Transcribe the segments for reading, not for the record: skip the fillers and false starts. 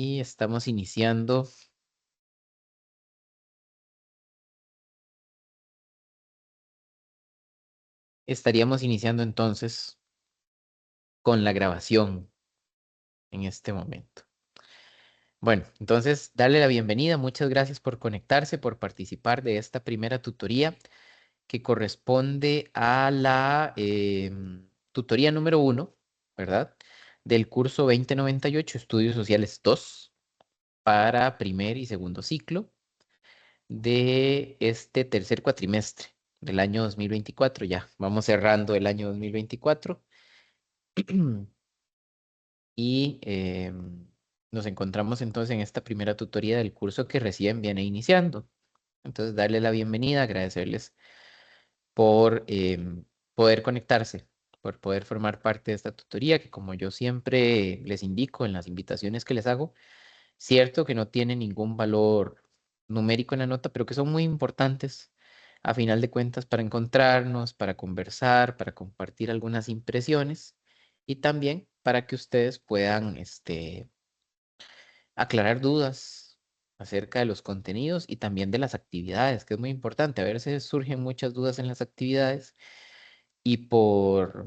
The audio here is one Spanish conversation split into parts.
Y estamos iniciando. Estaríamos iniciando entonces con la grabación en este momento. Bueno, entonces darle la bienvenida. Muchas gracias por conectarse, por participar de esta primera tutoría que corresponde a la tutoría número 1, ¿verdad? Del curso 2098, Estudios Sociales 2, para primer y segundo ciclo de este tercer cuatrimestre del año 2024. Ya vamos cerrando el año 2024 y nos encontramos entonces en esta primera tutoría del curso que recién viene iniciando. Entonces, darle la bienvenida, agradecerles por poder conectarse, por poder formar parte de esta tutoría que, como yo siempre les indico en las invitaciones que les hago, cierto que no tiene ningún valor numérico en la nota, pero que son muy importantes a final de cuentas para encontrarnos, para conversar, para compartir algunas impresiones y también para que ustedes puedan aclarar dudas acerca de los contenidos y también de las actividades, que es muy importante. A veces surgen muchas dudas en las actividades y por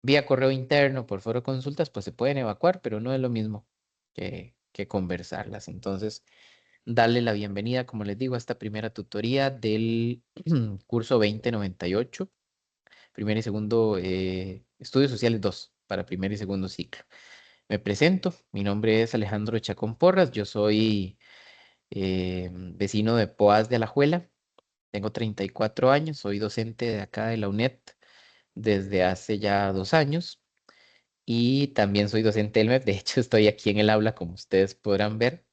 vía correo interno, por foro de consultas, pues se pueden evacuar, pero no es lo mismo que conversarlas. Entonces, darle la bienvenida, como les digo, a esta primera tutoría del curso 2098, primer y segundo, Estudios Sociales 2, para primer y segundo ciclo. Me presento, mi nombre es Alejandro Chacón Porras, yo soy vecino de Poás de Alajuela, tengo 34 años, soy docente de acá de la UNED desde hace ya 2 años y también soy docente del MEP, de hecho estoy aquí en el aula, como ustedes podrán ver.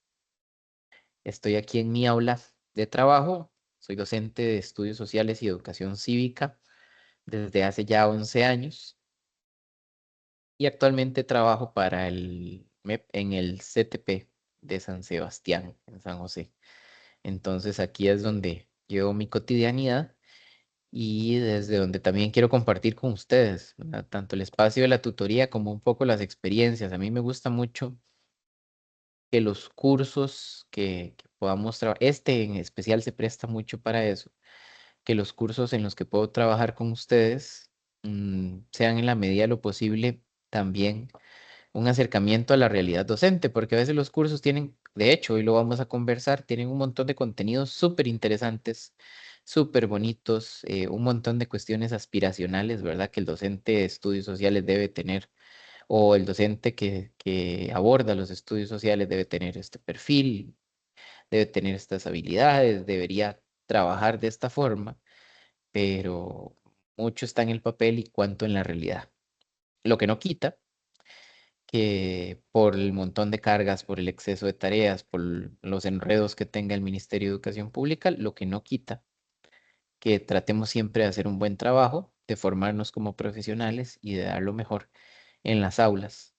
Estoy aquí en mi aula de trabajo. Soy docente de estudios sociales y educación cívica desde hace ya 11 años y actualmente trabajo para el MEP en el CTP de San Sebastián, en San José. Entonces aquí es donde llevo mi cotidianidad y desde donde también quiero compartir con ustedes, ¿verdad? Tanto el espacio de la tutoría como un poco las experiencias. A mí me gusta mucho que los cursos que podamos trabajar, este en especial se presta mucho para eso, que los cursos en los que puedo trabajar con ustedes sean en la medida de lo posible también un acercamiento a la realidad docente, porque a veces los cursos tienen, de hecho, hoy lo vamos a conversar, tienen un montón de contenidos súper interesantes, súper bonitos, un montón de cuestiones aspiracionales, ¿verdad? Que el docente de estudios sociales debe tener o el docente que aborda los estudios sociales debe tener este perfil, debe tener estas habilidades, debería trabajar de esta forma, pero mucho está en el papel y cuánto en la realidad. Lo que no quita que por el montón de cargas, por el exceso de tareas, por los enredos que tenga el Ministerio de Educación Pública, lo que no quita que tratemos siempre de hacer un buen trabajo, de formarnos como profesionales y de dar lo mejor en las aulas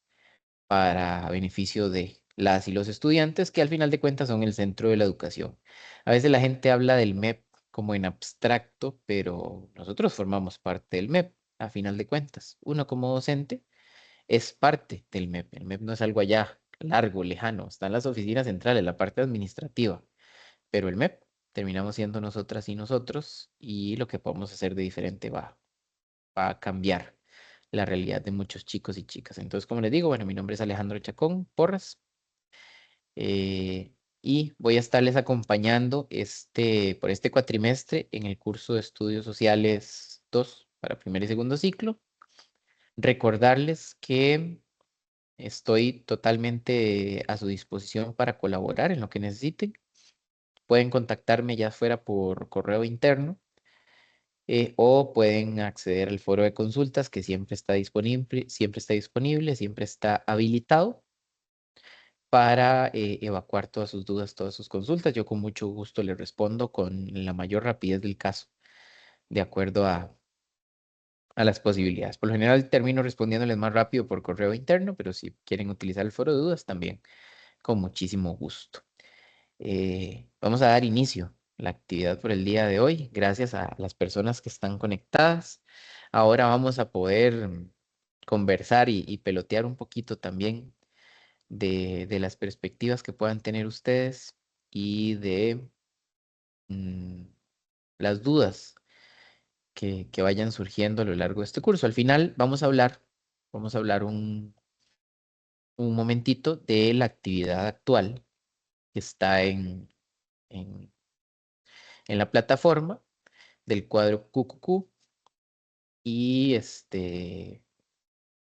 para beneficio de las y los estudiantes, que al final de cuentas son el centro de la educación. A veces la gente habla del MEP como en abstracto, pero nosotros formamos parte del MEP, a final de cuentas. Uno como docente es parte del MEP. El MEP no es algo allá largo, lejano, está en las oficinas centrales, la parte administrativa, pero el MEP terminamos siendo nosotras y nosotros y lo que podemos hacer de diferente va a cambiar la realidad de muchos chicos y chicas. Entonces, como les digo, bueno, mi nombre es Alejandro Chacón Porras y voy a estarles acompañando por este cuatrimestre en el curso de Estudios Sociales 2 para primer y segundo ciclo. Recordarles que estoy totalmente a su disposición para colaborar en lo que necesiten. Pueden contactarme ya fuera por correo interno o pueden acceder al foro de consultas que siempre está habilitado para evacuar todas sus dudas, todas sus consultas. Yo con mucho gusto les respondo con la mayor rapidez del caso, de acuerdo a las posibilidades. Por lo general termino respondiéndoles más rápido por correo interno, pero si quieren utilizar el foro de dudas también, con muchísimo gusto. Vamos a dar inicio a la actividad por el día de hoy, gracias a las personas que están conectadas. Ahora vamos a poder conversar y pelotear un poquito también de las perspectivas que puedan tener ustedes y de las dudas que vayan surgiendo a lo largo de este curso. Al final vamos a hablar un momentito de la actividad actual que está en, en la plataforma del cuadro QQQ y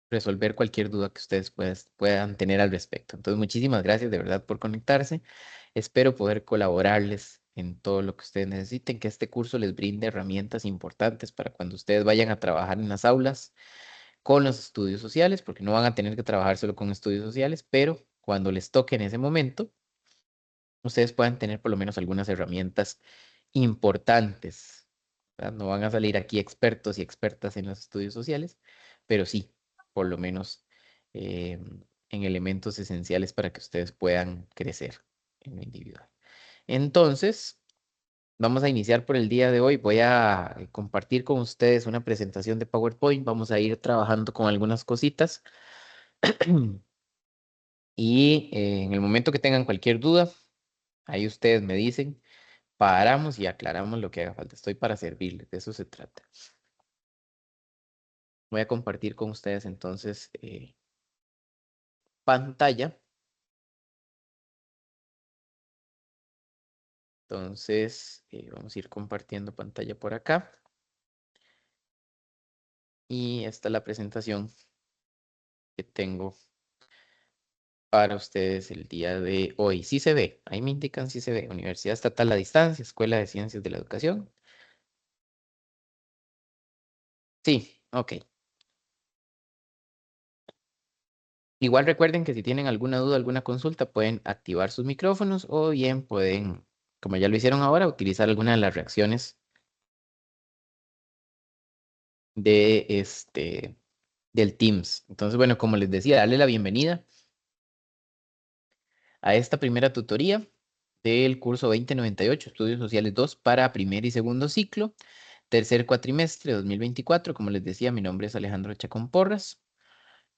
resolver cualquier duda que ustedes puedan tener al respecto. Entonces, muchísimas gracias de verdad por conectarse. Espero poder colaborarles en todo lo que ustedes necesiten, que este curso les brinde herramientas importantes para cuando ustedes vayan a trabajar en las aulas con los estudios sociales, porque no van a tener que trabajar solo con estudios sociales, pero cuando les toque en ese momento, ustedes puedan tener por lo menos algunas herramientas importantes, ¿verdad? No van a salir aquí expertos y expertas en los estudios sociales, pero sí, por lo menos eh, en elementos esenciales para que ustedes puedan crecer en lo individual. Entonces, vamos a iniciar por el día de hoy. Voy a compartir con ustedes una presentación de PowerPoint. Vamos a ir trabajando con algunas cositas. Y en el momento que tengan cualquier duda, ahí ustedes me dicen, paramos y aclaramos lo que haga falta. Estoy para servirles, de eso se trata. Voy a compartir con ustedes entonces pantalla. Entonces, vamos a ir compartiendo pantalla por acá. Y esta es la presentación que tengo para ustedes el día de hoy. Sí se ve, ahí me indican si se ve. Universidad Estatal a Distancia, Escuela de Ciencias de la Educación. Sí, ok. Igual recuerden que si tienen alguna duda, alguna consulta, pueden activar sus micrófonos o bien pueden, como ya lo hicieron ahora, utilizar alguna de las reacciones de del Teams. Entonces, bueno, como les decía, darle la bienvenida a esta primera tutoría del curso 2098, Estudios Sociales 2 para primer y segundo ciclo, tercer cuatrimestre 2024. Como les decía, mi nombre es Alejandro Chacón Porras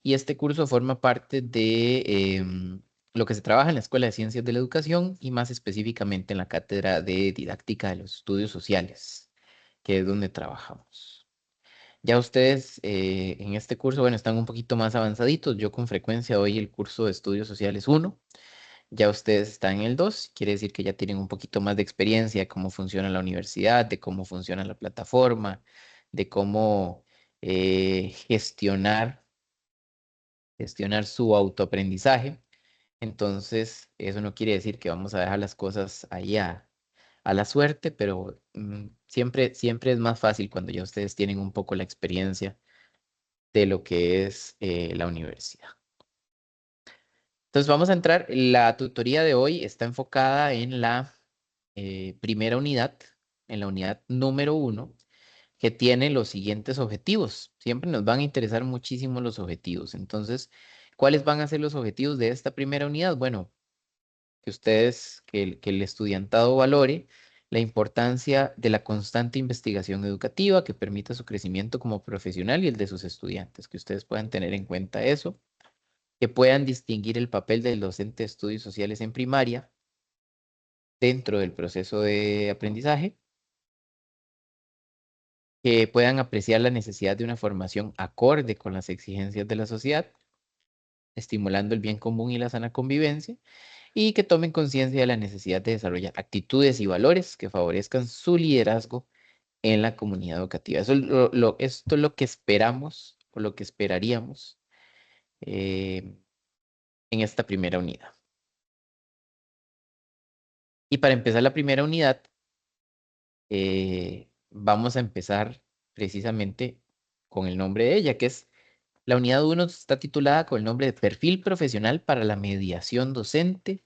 y este curso forma parte de lo que se trabaja en la Escuela de Ciencias de la Educación y más específicamente en la Cátedra de Didáctica de los Estudios Sociales, que es donde trabajamos. Ya ustedes en este curso, bueno, están un poquito más avanzaditos. Yo con frecuencia doy el curso de Estudios Sociales 1. Ya ustedes están en el 2, quiere decir que ya tienen un poquito más de experiencia de cómo funciona la universidad, de cómo funciona la plataforma, de cómo gestionar su autoaprendizaje. Entonces, eso no quiere decir que vamos a dejar las cosas ahí a la suerte, pero siempre es más fácil cuando ya ustedes tienen un poco la experiencia de lo que es la universidad. Entonces vamos a entrar, la tutoría de hoy está enfocada en la primera unidad, en la unidad número 1, que tiene los siguientes objetivos. Siempre nos van a interesar muchísimo los objetivos. Entonces, ¿cuáles van a ser los objetivos de esta primera unidad? Bueno, que el estudiantado valore la importancia de la constante investigación educativa que permita su crecimiento como profesional y el de sus estudiantes, que ustedes puedan tener en cuenta eso, que puedan distinguir el papel del docente de estudios sociales en primaria dentro del proceso de aprendizaje, que puedan apreciar la necesidad de una formación acorde con las exigencias de la sociedad, estimulando el bien común y la sana convivencia, y que tomen conciencia de la necesidad de desarrollar actitudes y valores que favorezcan su liderazgo en la comunidad educativa. Esto es lo que esperamos o lo que esperaríamos eh, en esta primera unidad. Y para empezar la primera unidad, vamos a empezar precisamente con el nombre de ella, que es la unidad 1 está titulada con el nombre de Perfil Profesional para la Mediación Docente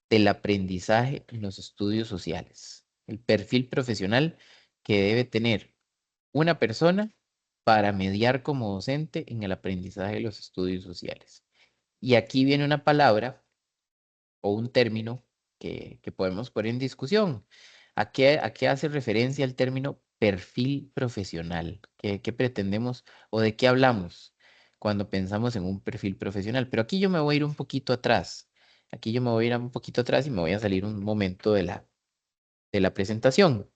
del Aprendizaje en los Estudios Sociales. El perfil profesional que debe tener una persona para mediar como docente en el aprendizaje de los estudios sociales. Y aquí viene una palabra o un término que podemos poner en discusión. A qué hace referencia el término perfil profesional? ¿Qué pretendemos o de qué hablamos cuando pensamos en un perfil profesional. Pero aquí yo me voy a ir un poquito atrás. Aquí yo me voy a ir un poquito atrás y me voy a salir un momento de la presentación.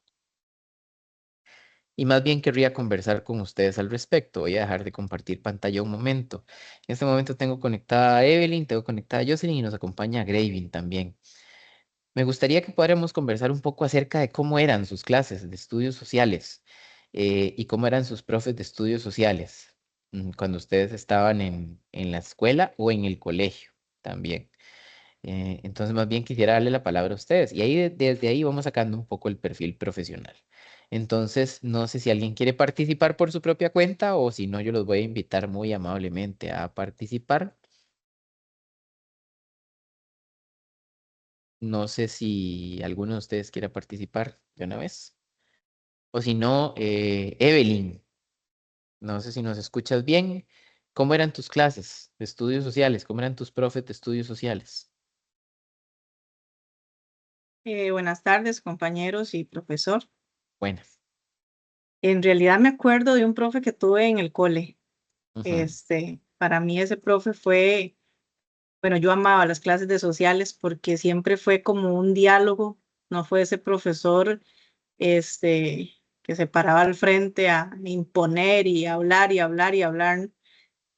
Y más bien querría conversar con ustedes al respecto. Voy a dejar de compartir pantalla un momento. En este momento tengo conectada a Evelyn, tengo conectada a Jocelyn y nos acompaña Graving también. Me gustaría que pudiéramos conversar un poco acerca de cómo eran sus clases de estudios sociales y cómo eran sus profes de estudios sociales cuando ustedes estaban en la escuela o en el colegio también. Entonces, más bien quisiera darle la palabra a ustedes y ahí desde ahí vamos sacando un poco el perfil profesional. Entonces, no sé si alguien quiere participar por su propia cuenta o si no, yo los voy a invitar muy amablemente a participar. No sé si alguno de ustedes quiera participar de una vez. O si no, Evelyn, no sé si nos escuchas bien. ¿Cómo eran tus clases de estudios sociales? ¿Cómo eran tus profes de estudios sociales? Buenas tardes, compañeros y profesor. Buenas. En realidad me acuerdo de un profe que tuve en el cole. Ujú, Para mí ese profe fue, bueno, yo amaba las clases de sociales porque siempre fue como un diálogo, no fue ese profesor, que se paraba al frente a imponer y hablar y hablar y hablar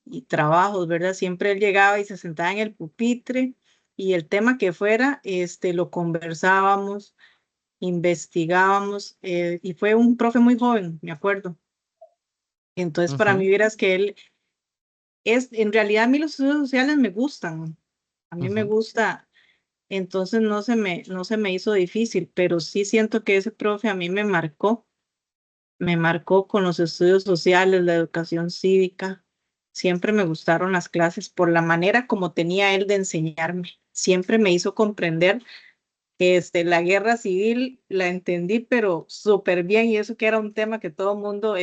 y trabajos, ¿verdad? Siempre él llegaba y se sentaba en el pupitre y el tema que fuera, lo conversábamos, investigábamos, y fue un profe muy joven, me acuerdo. Entonces, para ujú, mí, vieras que él en realidad a mí los estudios sociales me gustan, a mí me ujú, gusta, entonces no se me hizo difícil, pero sí siento que ese profe a mí me marcó con los estudios sociales, la educación cívica. Siempre me gustaron las clases por la manera como tenía él de enseñarme. Siempre me hizo comprender. La guerra civil la entendí, pero súper bien, y eso que era un tema que todo el mundo,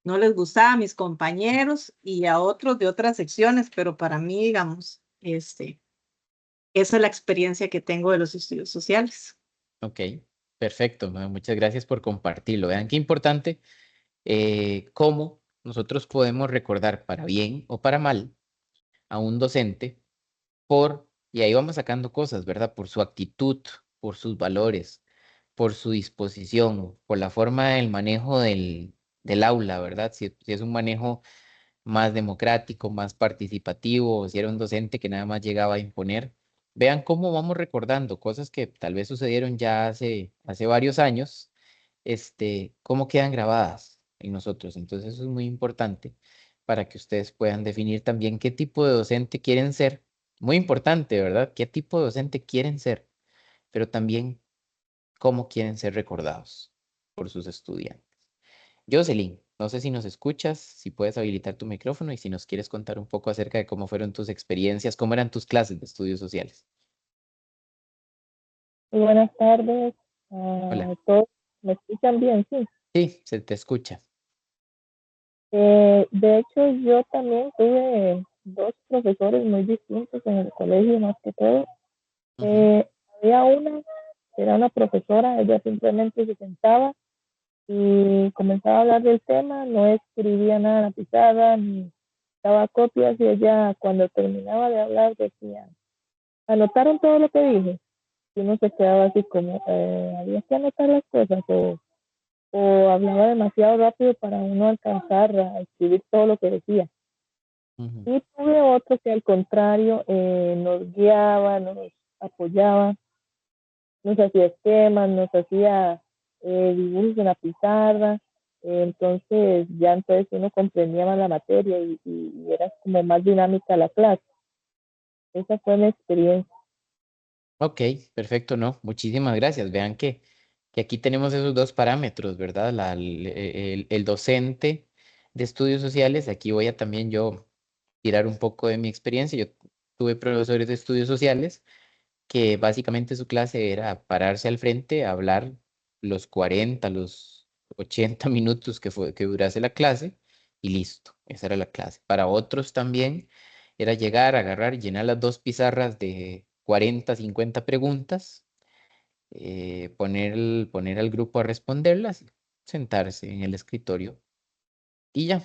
no les gustaba a mis compañeros y a otros de otras secciones, pero para mí, digamos, esa es la experiencia que tengo de los estudios sociales. ok, perfecto. Muchas gracias por compartirlo. Vean qué importante cómo nosotros podemos recordar para bien o para mal a un docente y ahí vamos sacando cosas, ¿verdad? Por su actitud, por sus valores, por su disposición, por la forma del manejo del aula, ¿verdad? Si es un manejo más democrático, más participativo, o si era un docente que nada más llegaba a imponer. Vean cómo vamos recordando cosas que tal vez sucedieron ya hace varios años, cómo quedan grabadas en nosotros. Entonces eso es muy importante para que ustedes puedan definir también qué tipo de docente quieren ser. Muy importante, ¿verdad? ¿Qué tipo de docente quieren ser? Pero también cómo quieren ser recordados por sus estudiantes. Jocelyn, no sé si nos escuchas, si puedes habilitar tu micrófono y si nos quieres contar un poco acerca de cómo fueron tus experiencias, cómo eran tus clases de estudios sociales. Muy buenas tardes Hola. a todos. ¿Me escuchan bien? Sí. Sí, se te escucha. De hecho, yo también tuve dos profesores muy distintos en el colegio, más que todo. Ujú, Eh, Había una que era una profesora, ella simplemente se sentaba y comenzaba a hablar del tema, no escribía nada en la pizarra, ni daba copias, y ella cuando terminaba de hablar decía, ¿anotaron todo lo que dije? Y uno se quedaba así como, había que anotar las cosas, o hablaba demasiado rápido para uno alcanzar a escribir todo lo que decía. ujú, Y tuve otro que al contrario nos guiaba, nos apoyaba, nos hacía esquemas, nos hacía dibujos en la pizarra. Entonces ya entonces uno comprendía más la materia y era como más dinámica la clase. Esa fue mi experiencia. ok, perfecto, no. Muchísimas gracias. Vean que aquí tenemos esos dos parámetros, ¿verdad? El docente de estudios sociales. Aquí voy a también yo tirar un poco de mi experiencia. Yo tuve profesores de estudios sociales que básicamente su clase era pararse al frente, hablar los 40, los 80 minutos que durase la clase y listo, esa era la clase. Para otros también era llegar, agarrar, llenar las dos pizarras de 40, 50 preguntas, poner al grupo a responderlas, sentarse en el escritorio y ya.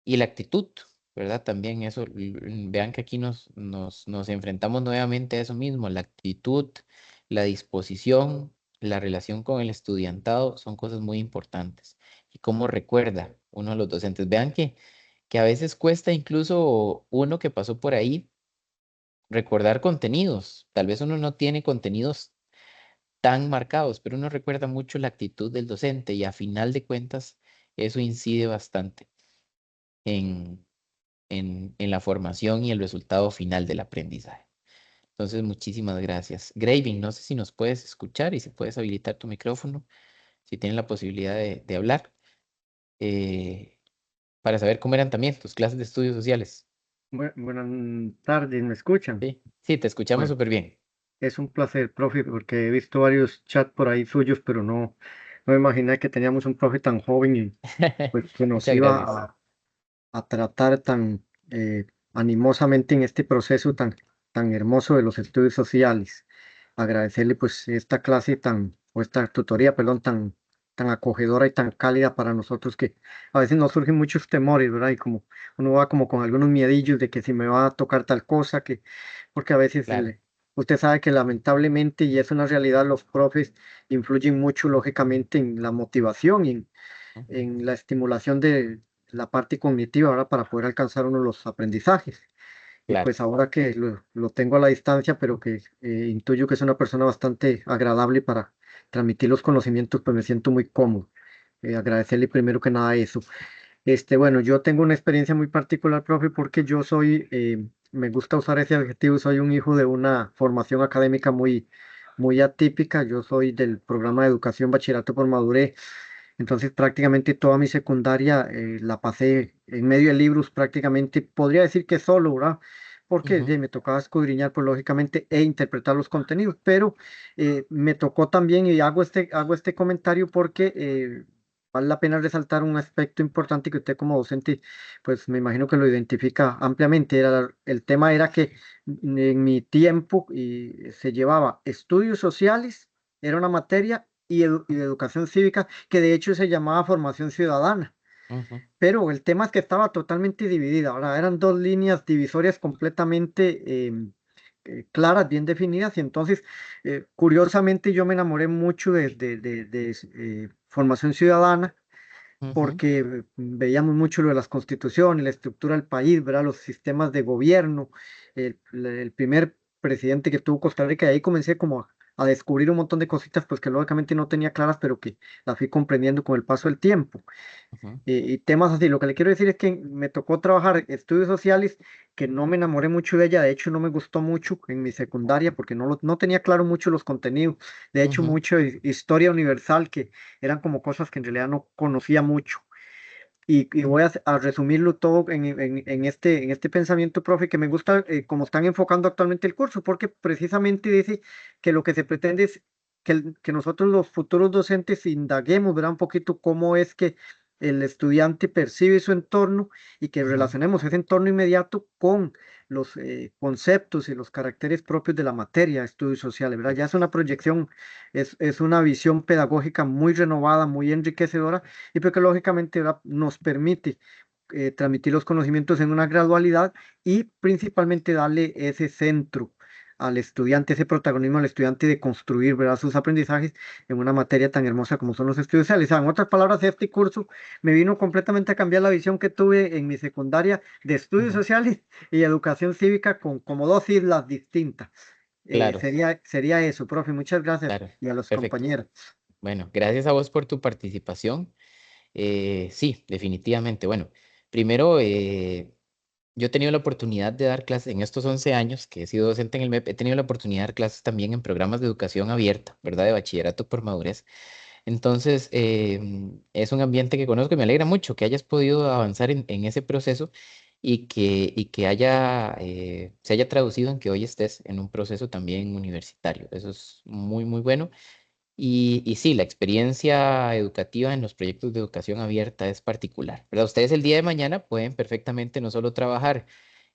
y la actitud, ¿verdad? También eso, vean que aquí nos enfrentamos nuevamente a eso mismo, la actitud, la disposición, la relación con el estudiantado son cosas muy importantes. Y cómo recuerda uno a los docentes. Vean que a veces cuesta incluso uno que pasó por ahí recordar contenidos. Tal vez uno no tiene contenidos tan marcados, pero uno recuerda mucho la actitud del docente y a final de cuentas eso incide bastante en, en la formación y el resultado final del aprendizaje. Entonces, muchísimas gracias. Graving, no sé si nos puedes escuchar y si puedes habilitar tu micrófono, si tienes la posibilidad de hablar, eh, para saber cómo eran también tus clases de estudios sociales. Buenas tardes, ¿me escuchan? Sí, sí, te escuchamos Bueno, súper bien. es un placer, profe, porque he visto varios chats por ahí suyos, pero no me imaginé que teníamos un profe tan joven y pues que nos Muchas iba gracias. a tratar tan animosamente en este proceso tan hermoso de los estudios sociales. Agradecerle pues esta clase o esta tutoría, perdón, tan acogedora y tan cálida para nosotros que a veces nos surgen muchos temores, ¿verdad? Y como uno va como con algunos miedillos de que si me va a tocar tal cosa, porque a veces Claro. usted sabe que lamentablemente, y es una realidad, los profes influyen mucho lógicamente en la motivación y Ujú. en la estimulación de la parte cognitiva, ¿verdad? Para poder alcanzar uno los aprendizajes. Y Claro. pues ahora que lo tengo a la distancia, pero que intuyo que es una persona bastante agradable para transmitir los conocimientos, pues me siento muy cómodo. Agradecerle primero que nada eso. Bueno, yo tengo una experiencia muy particular, profe, porque yo me gusta usar ese adjetivo, soy un hijo de una formación académica muy atípica. Yo soy del programa de educación bachillerato por madurez, entonces prácticamente toda mi secundaria la pasé en medio de libros, prácticamente podría decir que solo, ¿verdad? Porque Ujú, me tocaba escudriñar, pues lógicamente, e interpretar los contenidos, pero me tocó también, y hago este comentario porque vale la pena resaltar un aspecto importante que usted como docente, pues me imagino que lo identifica ampliamente. El tema era que en mi tiempo se llevaba estudios sociales, era una materia, y de educación cívica, que de hecho se llamaba formación ciudadana. ujú, Pero el tema es que estaba totalmente dividida. Ahora eran dos líneas divisorias completamente claras, bien definidas, y entonces, curiosamente, yo me enamoré mucho de formación ciudadana ujú, porque veíamos mucho lo de las constituciones, la estructura del país, ¿verdad? Los sistemas de gobierno, el primer presidente que tuvo Costa Rica, y ahí comencé como a descubrir un montón de cositas, pues que lógicamente no tenía claras, pero que las fui comprendiendo con el paso del tiempo. ujú, Y temas así, lo que le quiero decir es que me tocó trabajar estudios sociales, que no me enamoré mucho de ella, de hecho no me gustó mucho en mi secundaria, porque no tenía claro mucho los contenidos, de hecho ujú, mucho historia universal, que eran como cosas que en realidad no conocía mucho. Y voy a resumirlo todo en este pensamiento, profe, que me gusta cómo están enfocando actualmente el curso, porque precisamente dice que lo que se pretende es que nosotros los futuros docentes indaguemos, ¿verdad? Un poquito cómo es que el estudiante percibe su entorno y que ujú, relacionemos ese entorno inmediato con los conceptos y los caracteres propios de la materia de estudios sociales, ¿verdad? Ya es una proyección, es una visión pedagógica muy renovada, muy enriquecedora, y porque lógicamente, ¿verdad?, nos permite transmitir los conocimientos en una gradualidad y principalmente darle ese centro al estudiante, ese protagonismo al estudiante de construir, ¿verdad?, sus aprendizajes en una materia tan hermosa como son los estudios sociales. O sea, en otras palabras, este curso me vino completamente a cambiar la visión que tuve en mi secundaria de estudios ujú. sociales y educación cívica, con como dos islas distintas. Claro, Sería eso, profe. Muchas gracias, claro. y a los Perfecto. compañeros. Bueno, gracias a vos por tu participación. Sí, definitivamente. Bueno, primero, yo he tenido la oportunidad de dar clases en estos 11 años que he sido docente en el MEP, he tenido la oportunidad de dar clases también en programas de educación abierta, ¿verdad? De bachillerato por madurez. Entonces, es un ambiente que conozco y me alegra mucho que hayas podido avanzar en ese proceso y que se haya traducido en que hoy estés en un proceso también universitario. Eso es muy, muy bueno. Y sí, la experiencia educativa en los proyectos de educación abierta es particular, ¿verdad? Ustedes el día de mañana pueden perfectamente no solo trabajar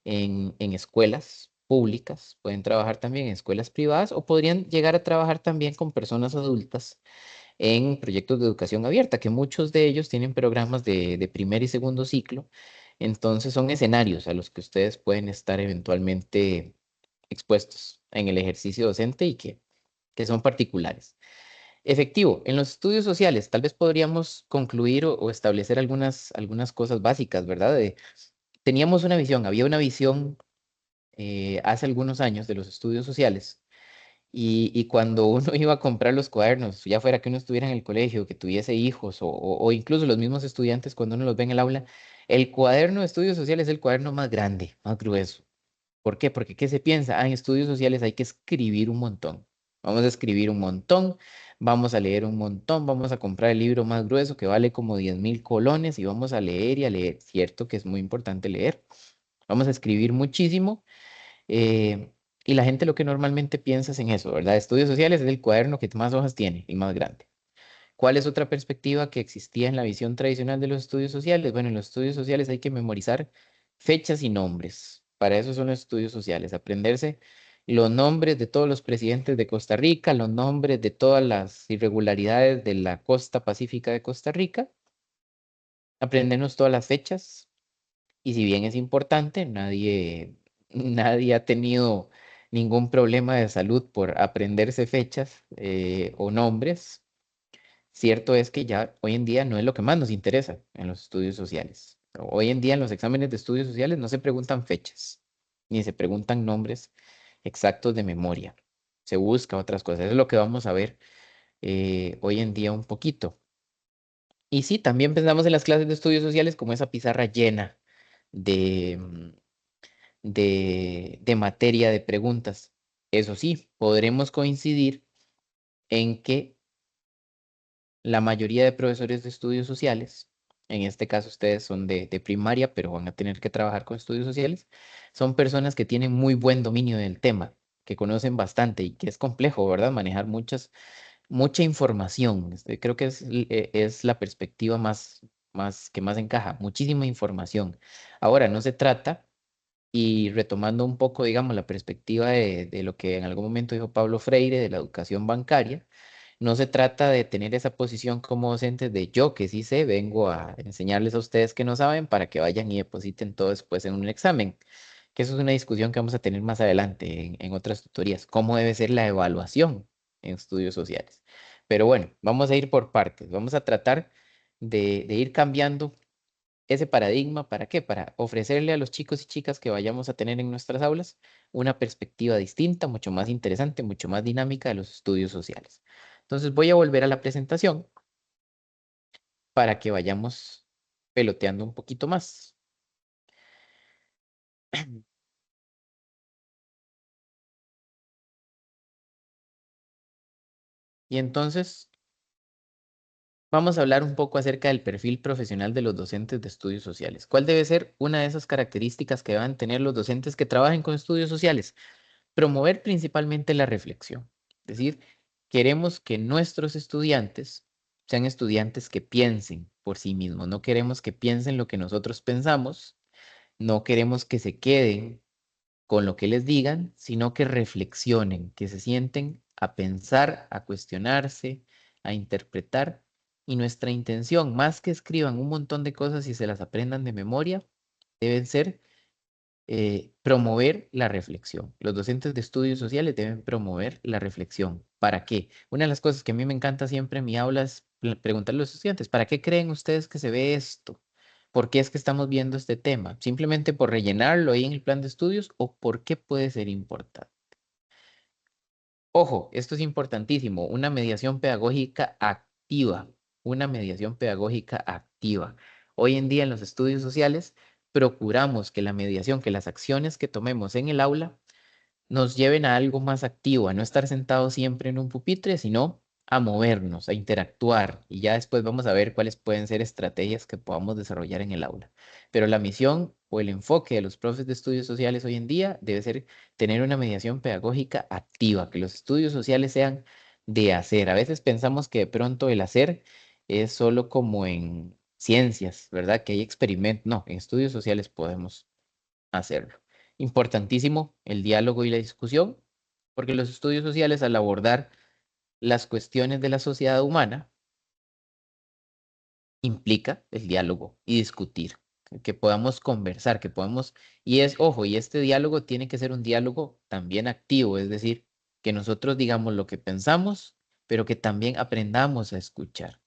en escuelas públicas, pueden trabajar también en escuelas privadas o podrían llegar a trabajar también con personas adultas en proyectos de educación abierta, que muchos de ellos tienen programas de primer y segundo ciclo, Entonces son escenarios a los que ustedes pueden estar eventualmente expuestos en el ejercicio docente y que son particulares. Efectivo, en los estudios sociales tal vez podríamos concluir o establecer algunas cosas básicas, ¿verdad? Teníamos una visión, había una visión hace algunos años de los estudios sociales y cuando uno iba a comprar los cuadernos, ya fuera que uno estuviera en el colegio, que tuviese hijos o incluso los mismos estudiantes cuando uno los ve en el aula, el cuaderno de estudios sociales es el cuaderno más grande, más grueso. ¿Por qué? Porque ¿qué se piensa? En estudios sociales hay que escribir un montón. Vamos a escribir un montón, vamos a leer un montón, vamos a comprar el libro más grueso que vale como 10.000 colones y vamos a leer y a leer. Cierto que es muy importante leer. Vamos a escribir muchísimo eh, y la gente lo que normalmente piensa es en eso, ¿verdad? Estudios sociales es el cuaderno que más hojas tiene, el más grande. ¿Cuál es otra perspectiva que existía en la visión tradicional de los estudios sociales? Bueno, en los estudios sociales hay que memorizar fechas y nombres. Para eso son los estudios sociales, aprenderse los nombres de todos los presidentes de Costa Rica, los nombres de todas las irregularidades de la costa pacífica de Costa Rica, aprendernos todas las fechas y si bien es importante, nadie ha tenido ningún problema de salud por aprenderse fechas o nombres. Cierto es que ya hoy en día no es lo que más nos interesa en los estudios sociales. Hoy en día en los exámenes de estudios sociales no se preguntan fechas, ni se preguntan nombres exactos de memoria. Se busca otras cosas. Es lo que vamos a ver hoy en día un poquito. Y sí, también pensamos en las clases de estudios sociales como esa pizarra llena de, de materia de preguntas. Eso sí, podremos coincidir en que la mayoría de profesores de estudios sociales, en este caso ustedes son de primaria, pero van a tener que trabajar con estudios sociales, son personas que tienen muy buen dominio del tema, que conocen bastante y que es complejo, ¿verdad? Manejar mucha información. Creo que es la perspectiva que más encaja, muchísima información. Ahora, no se trata, y retomando un poco, digamos, la perspectiva de lo que en algún momento dijo Pablo Freire de la educación bancaria, no se trata de tener esa posición como docentes de yo que sí sé, vengo a enseñarles a ustedes que no saben para que vayan y depositen todo después en un examen, que eso es una discusión que vamos a tener más adelante en otras tutorías, cómo debe ser la evaluación en estudios sociales. Pero bueno, vamos a ir por partes, vamos a tratar de ir cambiando ese paradigma. ¿Para qué? Para ofrecerle a los chicos y chicas que vayamos a tener en nuestras aulas una perspectiva distinta, mucho más interesante, mucho más dinámica de los estudios sociales. Entonces voy a volver a la presentación para que vayamos peloteando un poquito más. Y entonces vamos a hablar un poco acerca del perfil profesional de los docentes de estudios sociales. ¿Cuál debe ser una de esas características que van a tener los docentes que trabajen con estudios sociales? Promover principalmente la reflexión. Es decir, queremos que nuestros estudiantes sean estudiantes que piensen por sí mismos. No queremos que piensen lo que nosotros pensamos. No queremos que se queden con lo que les digan, sino que reflexionen, que se sienten a pensar, a cuestionarse, a interpretar. Y nuestra intención, más que escriban un montón de cosas y se las aprendan de memoria, deben ser promover la reflexión. Los docentes de estudios sociales deben promover la reflexión. ¿Para qué? Una de las cosas que a mí me encanta siempre en mi aula es preguntarle a los estudiantes, ¿para qué creen ustedes que se ve esto? ¿Por qué es que estamos viendo este tema? ¿Simplemente por rellenarlo ahí en el plan de estudios o por qué puede ser importante? Ojo, esto es importantísimo, una mediación pedagógica activa, una mediación pedagógica activa. Hoy en día en los estudios sociales procuramos que la mediación, que las acciones que tomemos en el aula nos lleven a algo más activo, a no estar sentados siempre en un pupitre, sino a movernos, a interactuar y ya después vamos a ver cuáles pueden ser estrategias que podamos desarrollar en el aula. Pero la misión o el enfoque de los profes de estudios sociales hoy en día debe ser tener una mediación pedagógica activa, que los estudios sociales sean de hacer. A veces pensamos que de pronto el hacer es solo como en ciencias, ¿verdad? Que hay experimentos. No, en estudios sociales podemos hacerlo. Importantísimo el diálogo y la discusión, porque los estudios sociales al abordar las cuestiones de la sociedad humana implica el diálogo y discutir. que podamos conversar, que podamos, ojo, y este diálogo tiene que ser un diálogo también activo, es decir, que nosotros digamos lo que pensamos, pero que también aprendamos a escuchar.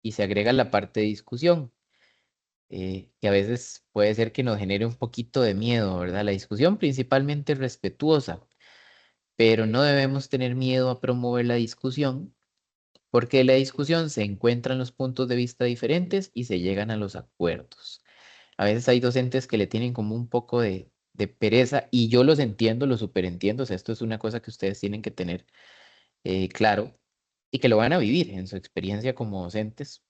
Y se agrega la parte de discusión, que a veces puede ser que nos genere un poquito de miedo, ¿verdad? La discusión principalmente respetuosa, pero no debemos tener miedo a promover la discusión, porque en la discusión se encuentran los puntos de vista diferentes y se llegan a los acuerdos. A veces hay docentes que le tienen como un poco de pereza y yo los entiendo, los superentiendo. O sea, esto es una cosa que ustedes tienen que tener claro y que lo van a vivir en su experiencia como docentes.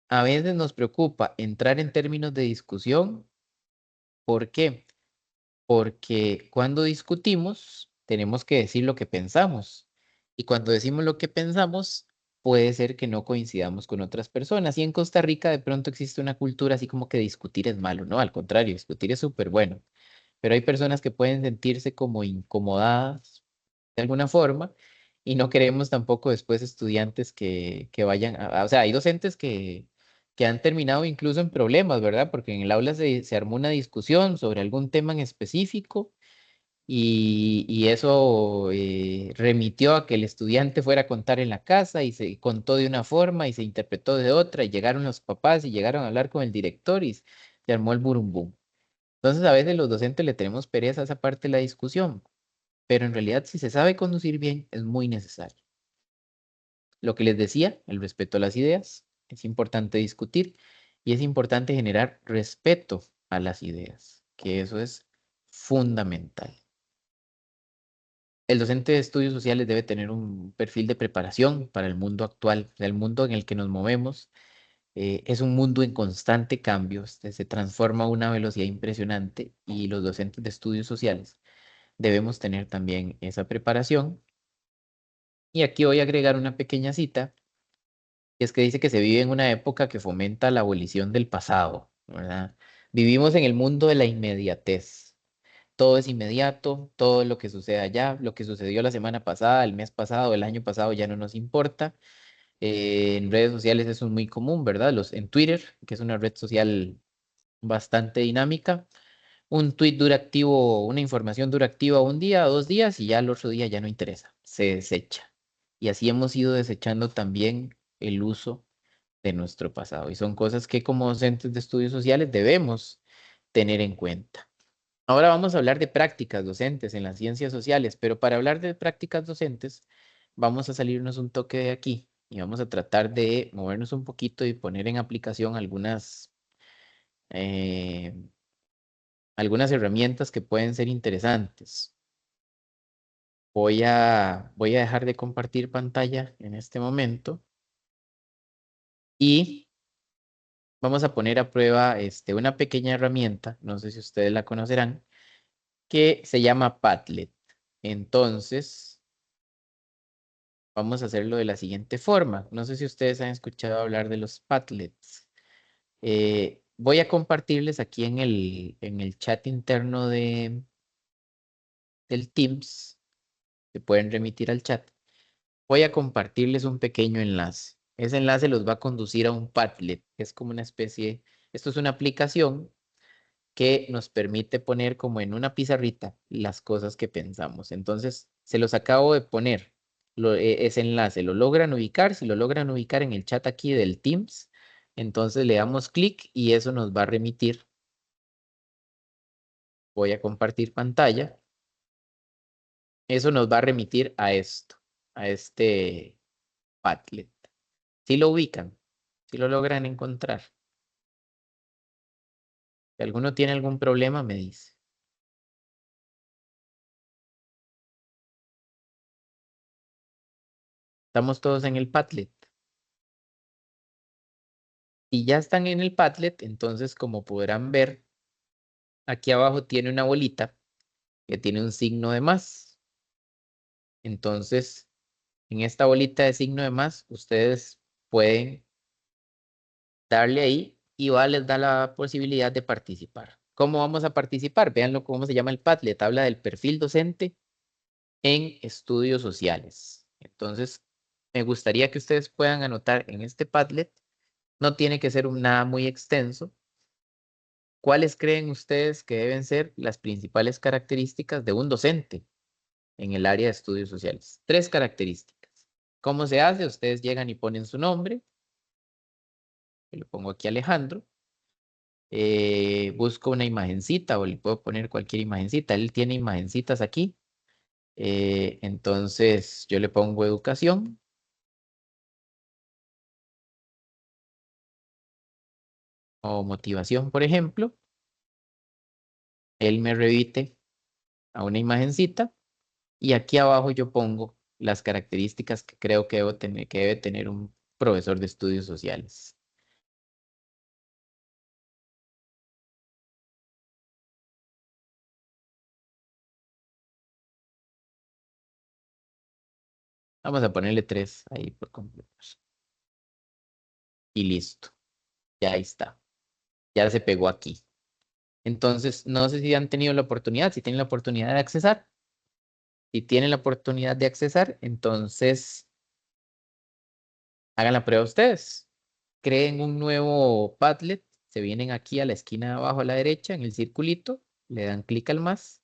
A veces nos preocupa entrar en términos de discusión. ¿Por qué? Porque cuando discutimos tenemos que decir lo que pensamos y cuando decimos lo que pensamos puede ser que no coincidamos con otras personas y en Costa Rica de pronto existe una cultura así como que discutir es malo, ¿no? Al contrario, discutir es súper bueno, pero hay personas que pueden sentirse como incomodadas de alguna forma y no queremos tampoco después estudiantes que vayan o sea, hay docentes que han terminado incluso en problemas, ¿verdad? Porque en el aula se armó una discusión sobre algún tema en específico y eso remitió a que el estudiante fuera a contar en la casa y se contó de una forma y se interpretó de otra y llegaron los papás y llegaron a hablar con el director y se armó el burumbum. Entonces a veces los docentes le tenemos pereza a esa parte de la discusión, pero en realidad si se sabe conducir bien es muy necesario. Lo que les decía, el respeto a las ideas, es importante discutir y es importante generar respeto a las ideas, que eso es fundamental. El docente de estudios sociales debe tener un perfil de preparación para el mundo actual, el mundo en el que nos movemos. Es un mundo en constante cambio, se transforma a una velocidad impresionante y los docentes de estudios sociales debemos tener también esa preparación. Y aquí voy a agregar una pequeña cita, que es que dice que se vive en una época que fomenta la abolición del pasado, ¿verdad? Vivimos en el mundo de la inmediatez. Todo es inmediato, todo lo que sucede allá, lo que sucedió la semana pasada, el mes pasado, el año pasado ya no nos importa. En redes sociales eso es muy común, ¿verdad? En Twitter, que es una red social bastante dinámica, un tweet dura activo, una información dura activa un día, 2 días y ya el otro día ya no interesa, se desecha. Y así hemos ido desechando también el uso de nuestro pasado. Y son cosas que como docentes de estudios sociales debemos tener en cuenta. Ahora vamos a hablar de prácticas docentes en las ciencias sociales, pero para hablar de prácticas docentes vamos a salirnos un toque de aquí y vamos a tratar de movernos un poquito y poner en aplicación eh, algunas herramientas que pueden ser interesantes. Voy a dejar de compartir pantalla en este momento y vamos a poner a prueba una pequeña herramienta, no sé si ustedes la conocerán, que se llama Padlet. Entonces, vamos a hacerlo de la siguiente forma. No sé si ustedes han escuchado hablar de los Padlets. Voy a compartirles aquí en el chat interno del Teams. Se pueden remitir al chat. Voy a compartirles un pequeño enlace. Ese enlace los va a conducir a un Padlet. Es como una especie, esto es una aplicación que nos permite poner como en una pizarrita las cosas que pensamos. Entonces, se los acabo de poner ese enlace. ¿Lo logran ubicar? Si lo logran ubicar en el chat aquí del Teams, entonces le damos clic y eso nos va a remitir. Voy a compartir pantalla. Eso nos va a remitir a esto, a este Padlet. Si lo ubican, si lo logran encontrar. Si alguno tiene algún problema, me dice. Estamos todos en el Padlet. Y ya están en el Padlet, entonces como podrán ver, aquí abajo tiene una bolita que tiene un signo de más. Entonces, en esta bolita de signo de más, ustedes pueden darle ahí y les da la posibilidad de participar. ¿Cómo vamos a participar? Véanlo cómo se llama el Padlet. Habla del perfil docente en estudios sociales. Entonces, me gustaría que ustedes puedan anotar en este Padlet. No tiene que ser nada muy extenso. ¿cuáles creen ustedes que deben ser las principales características de un docente en el área de estudios sociales? 3 características. ¿Cómo se hace? Ustedes llegan y ponen su nombre. Yo le pongo aquí Alejandro. Busco una imagencita o le puedo poner cualquier imagencita. Él tiene imagencitas aquí. Entonces yo le pongo educación. O motivación, por ejemplo. Él me revite a una imagencita. Y aquí abajo yo pongo las características que creo que que debe tener un profesor de estudios sociales. Vamos a ponerle 3 ahí por completo. Y listo. Ya ahí está. Ya se pegó aquí. Entonces, no sé si han tenido la oportunidad, si tienen la oportunidad de accesar. Si tienen la oportunidad de accesar, entonces hagan la prueba ustedes. Creen un nuevo Padlet. Se vienen aquí a la esquina de abajo a la derecha, en el circulito. Le dan clic al más.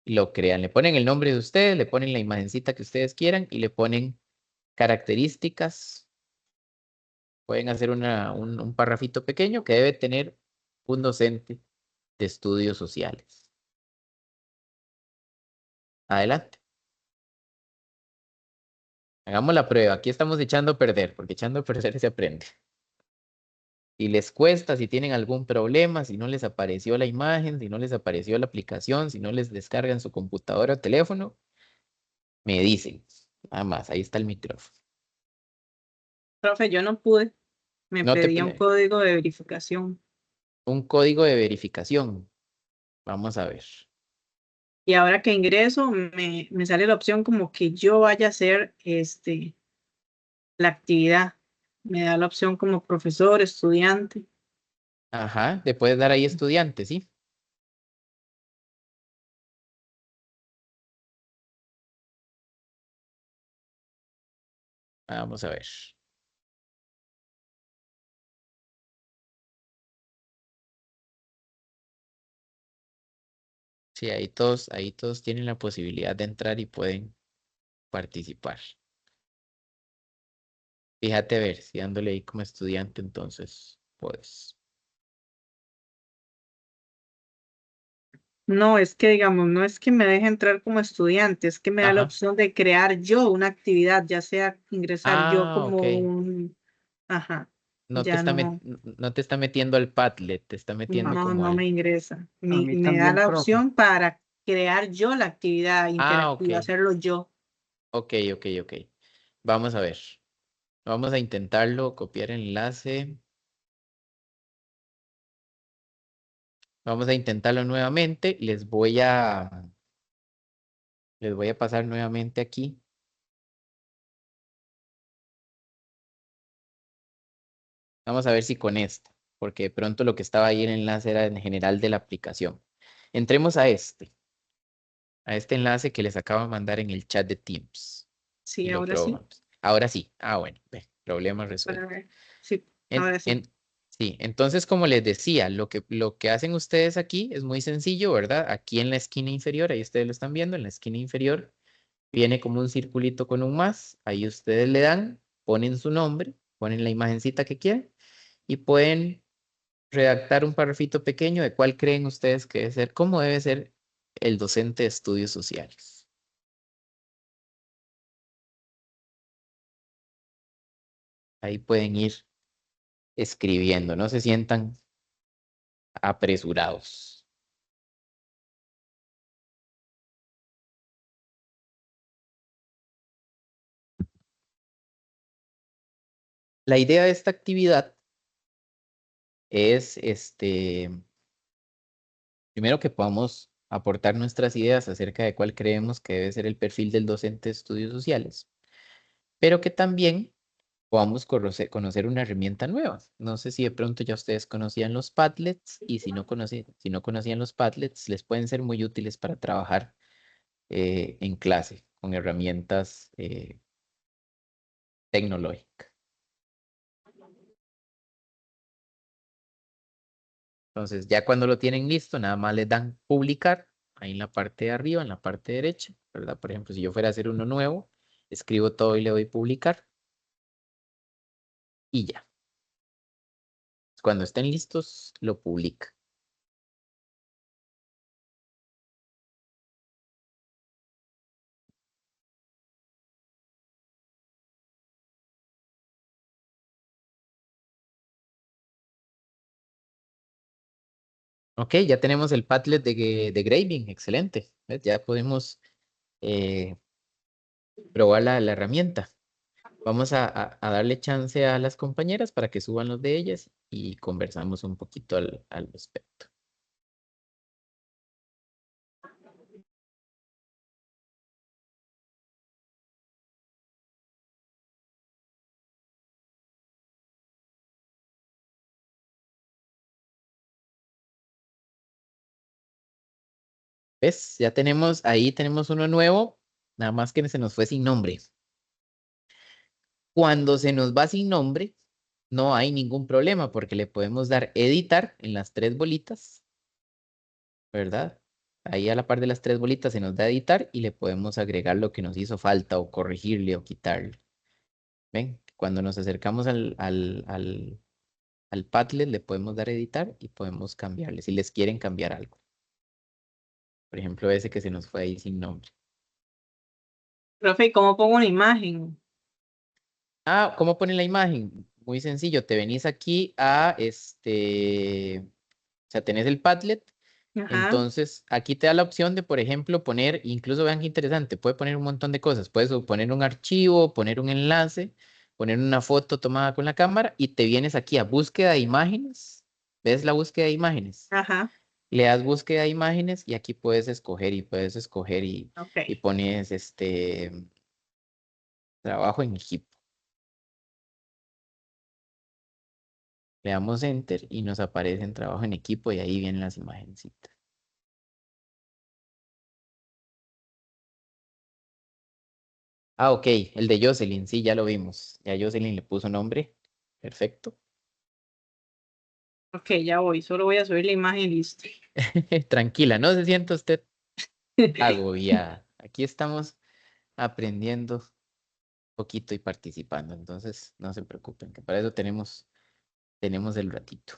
Y lo crean. Le ponen el nombre de ustedes, le ponen la imagencita que ustedes quieran y le ponen características. Pueden hacer un parrafito pequeño que debe tener un docente de estudios sociales. Adelante. Hagamos la prueba. Aquí estamos echando a perder, porque echando a perder se aprende. Si les cuesta, si tienen algún problema, si no les apareció la imagen, si no les apareció la aplicación, si no les descargan su computadora o teléfono, me dicen. Nada más, ahí está el micrófono. Profe, yo no pude. Me No te pedía un código de verificación. un código de verificación. Vamos a ver. Y ahora que ingreso, me sale la opción como que yo vaya a hacer la actividad. Me da la opción como profesor, estudiante. Ajá, le puedes dar ahí estudiante, ¿sí? Vamos a ver. Sí, ahí todos tienen la posibilidad de entrar y pueden participar. Fíjate a ver, si dándole ahí como estudiante, entonces, pues. No, es que digamos, no es que me deje entrar como estudiante, es que me da la Ajá. opción de crear yo una actividad, ya sea ingresar yo Ah, como ok. ajá, No te ya está, no, no te está metiendo al Padlet, te está metiendo no, como no al. me ingresa. A mí Me da también, la profe. opción para crear yo la actividad Ah, ok. interactiva, hacerlo yo. Ok, ok, ok. Vamos a ver. Vamos a intentarlo, copiar enlace. Vamos a intentarlo nuevamente. Les voy a pasar nuevamente aquí. Vamos a ver si con esta, porque de pronto lo que estaba ahí en el enlace era en general de la aplicación. Entremos a este enlace que les acabo de mandar en el chat de Teams y Sí, lo ahora sí, probamos. Ahora sí. Ah, bueno, ve, problema para resuelto. ver. Sí, En, ahora sí. en, sí, entonces como les decía, lo que hacen ustedes aquí es muy sencillo, ¿verdad? Aquí en la esquina inferior, ahí ustedes lo están viendo, en la esquina inferior viene como un circulito con un más, ahí ustedes le dan, ponen su nombre, ponen la imagencita que quieren y pueden redactar un parrafito pequeño de cuál creen ustedes que debe ser, cómo debe ser el docente de estudios sociales. Ahí pueden ir escribiendo, no se sientan apresurados. La idea de esta actividad es, primero que podamos aportar nuestras ideas acerca de cuál creemos que debe ser el perfil del docente de estudios sociales, pero que también podamos conocer una herramienta nueva. No sé si de pronto ya ustedes conocían los Padlets y si no conocían los Padlets, les pueden ser muy útiles para trabajar en clase con herramientas tecnológicas. Entonces, ya cuando lo tienen listo, nada más le dan publicar, ahí en la parte de arriba, en la parte derecha, ¿verdad? Por ejemplo, si yo fuera a hacer uno nuevo, escribo todo y le doy publicar y ya. Cuando estén listos, lo publica. Ok, ya tenemos el Padlet de Graving, excelente. ¿Ves? Ya podemos eh, probar la herramienta. Vamos a darle chance a las compañeras para que suban los de ellas y conversamos un poquito al respecto. ¿Ves? Ya tenemos, ahí tenemos uno nuevo, nada más que se nos fue sin nombre. Cuando se nos va sin nombre, no hay ningún problema porque le podemos dar editar en las tres bolitas, ¿verdad? Ahí a la par de las tres bolitas se nos da editar y le podemos agregar lo que nos hizo falta o corregirle o quitarle. ¿Ven? Cuando nos acercamos al Padlet le podemos dar editar y podemos cambiarle si les quieren cambiar algo. Por ejemplo, ese que se nos fue ahí sin nombre. Profe, ¿y cómo pongo una imagen? Ah, ¿cómo pone la imagen? Muy sencillo, te venís aquí a o sea, tenés el Padlet, Ajá, entonces aquí te da la opción de, por ejemplo, poner, incluso vean qué interesante, puede poner un montón de cosas, puedes poner un archivo, poner un enlace, poner una foto tomada con la cámara y te vienes aquí a búsqueda de imágenes, ¿ves la búsqueda de imágenes? ajá, Le das búsqueda de imágenes y aquí puedes escoger ok. y pones trabajo en equipo. Le damos enter y nos aparece en trabajo en equipo y ahí vienen las imágenes. Ah, ok, el de Jocelyn, sí, ya lo vimos. Ya Jocelyn le puso nombre. Perfecto. Ok, ya voy, solo voy a subir la imagen y listo. Tranquila, no se sienta usted agobiada. Aquí estamos aprendiendo poquito y participando, entonces no se preocupen, que para eso tenemos el ratito.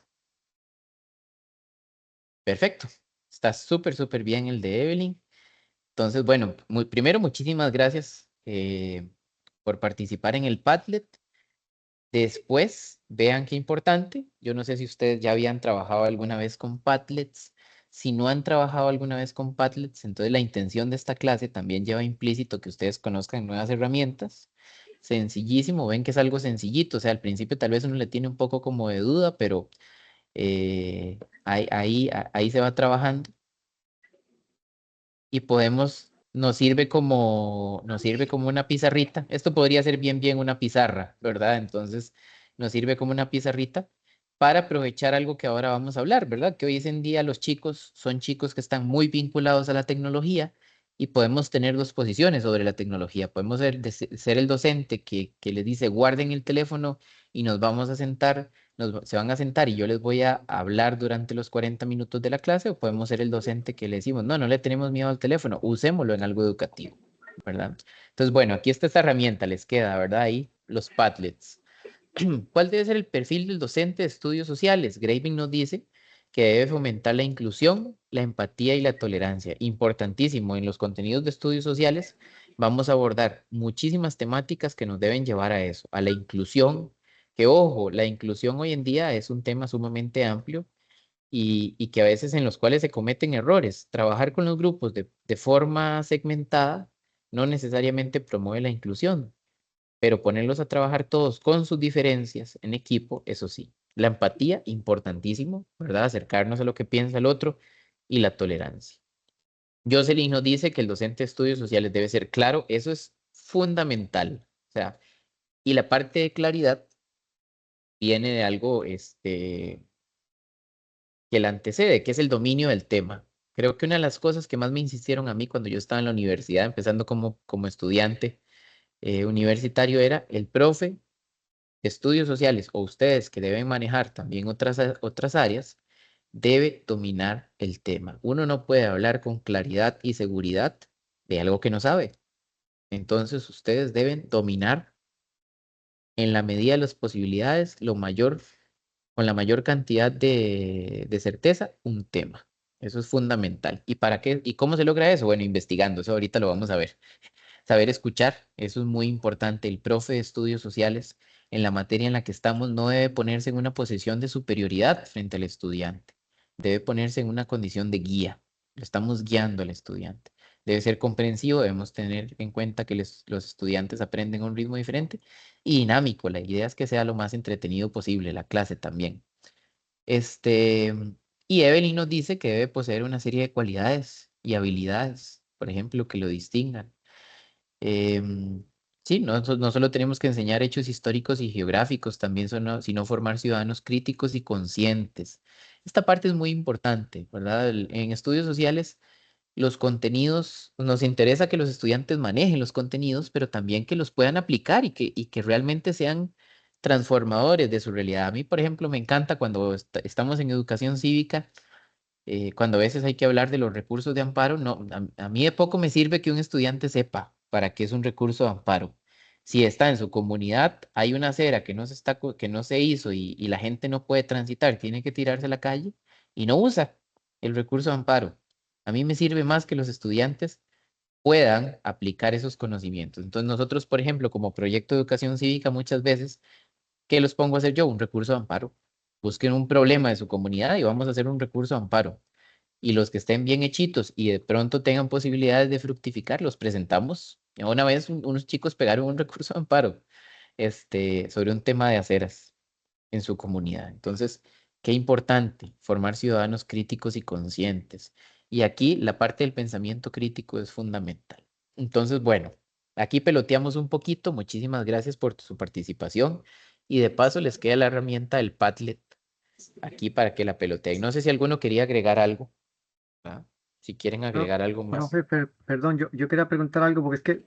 Perfecto. Está súper bien el de Evelyn. Entonces, bueno, primero muchísimas gracias por participar en el Padlet. Después, vean qué importante. Yo no sé si ustedes ya habían trabajado alguna vez con Padlets. Si no han trabajado alguna vez con Padlets, entonces la intención de esta clase también lleva implícito que ustedes conozcan nuevas herramientas. Sencillísimo, ven que es algo sencillito. O sea, al principio tal vez uno le tiene un poco como de duda, pero ahí se va trabajando y nos sirve como una pizarrita. Esto podría ser bien una pizarra, ¿verdad? Entonces, nos sirve como una pizarrita para aprovechar algo que ahora vamos a hablar, ¿verdad? Que hoy en día los chicos son chicos que están muy vinculados a la tecnología y podemos tener dos posiciones sobre la tecnología. Podemos ser el docente que les dice guarden el teléfono y nos vamos a sentar, se van a sentar y yo les voy a hablar durante los 40 minutos de la clase, o podemos ser el docente que le decimos, no le tenemos miedo al teléfono, usémoslo en algo educativo, ¿verdad? Entonces, bueno, aquí está esta herramienta, les queda, ¿verdad? Ahí los Padlets. ¿Cuál debe ser el perfil del docente de estudios sociales? Graving nos dice que debe fomentar la inclusión, la empatía y la tolerancia. Importantísimo, en los contenidos de estudios sociales vamos a abordar muchísimas temáticas que nos deben llevar a eso, a la inclusión, que ojo, la inclusión hoy en día es un tema sumamente amplio y que a veces en los cuales se cometen errores. Trabajar con los grupos de forma segmentada no necesariamente promueve la inclusión, pero ponerlos a trabajar todos con sus diferencias en equipo, eso sí. La empatía, importantísimo, ¿verdad? Acercarnos a lo que piensa el otro y la tolerancia. Jocelyn nos dice que el docente de estudios sociales debe ser claro, eso es fundamental. O sea, y la parte de claridad viene de algo que la antecede, que es el dominio del tema. Creo que una de las cosas que más me insistieron a mí cuando yo estaba en la universidad, empezando como estudiante universitario, era el profe estudios sociales o ustedes que deben manejar también otras áreas, debe dominar el tema. Uno no puede hablar con claridad y seguridad de algo que no sabe. Entonces ustedes deben dominar en la medida de las posibilidades, con la mayor cantidad de certeza, un tema. Eso es fundamental. ¿Y para qué? ¿Y cómo se logra eso? Bueno, investigando, eso ahorita lo vamos a ver. Saber escuchar, eso es muy importante. El profe de estudios sociales en la materia en la que estamos no debe ponerse en una posición de superioridad frente al estudiante. Debe ponerse en una condición de guía. Lo estamos guiando al estudiante. Debe ser comprensivo, debemos tener en cuenta que los estudiantes aprenden a un ritmo diferente y dinámico. La idea es que sea lo más entretenido posible, la clase también. Este, y Evelyn nos dice que debe poseer una serie de cualidades y habilidades, por ejemplo, que lo distingan. Em, sí, no solo tenemos que enseñar hechos históricos y geográficos, también sino formar ciudadanos críticos y conscientes. Esta parte es muy importante, ¿verdad? En estudios sociales, los contenidos, nos interesa que los estudiantes manejen los contenidos, pero también que los puedan aplicar y que realmente sean transformadores de su realidad. A mí, por ejemplo, me encanta cuando estamos en educación cívica, cuando a veces hay que hablar de los recursos de amparo, no, a mí de poco me sirve que un estudiante sepa para qué es un recurso de amparo. Si está en su comunidad, hay una acera que no se hizo y la gente no puede transitar, tiene que tirarse a la calle y no usa el recurso de amparo. A mí me sirve más que los estudiantes puedan aplicar esos conocimientos. Entonces nosotros, por ejemplo, como proyecto de educación cívica, muchas veces, ¿qué los pongo a hacer yo? Un recurso de amparo. Busquen un problema de su comunidad y vamos a hacer un recurso de amparo y los que estén bien hechitos y de pronto tengan posibilidades de fructificar, los presentamos. Una vez unos chicos pegaron un recurso de amparo sobre un tema de aceras en su comunidad. Entonces, qué importante formar ciudadanos críticos y conscientes. Y aquí la parte del pensamiento crítico es fundamental. Entonces, bueno, aquí peloteamos un poquito. Muchísimas gracias por su participación. Y de paso les queda la herramienta del Padlet aquí para que la peloteen. No sé si alguno quería agregar algo. ¿Va? Si quieren Pro- agregar algo más. Profe, perdón, yo quería preguntar algo porque es que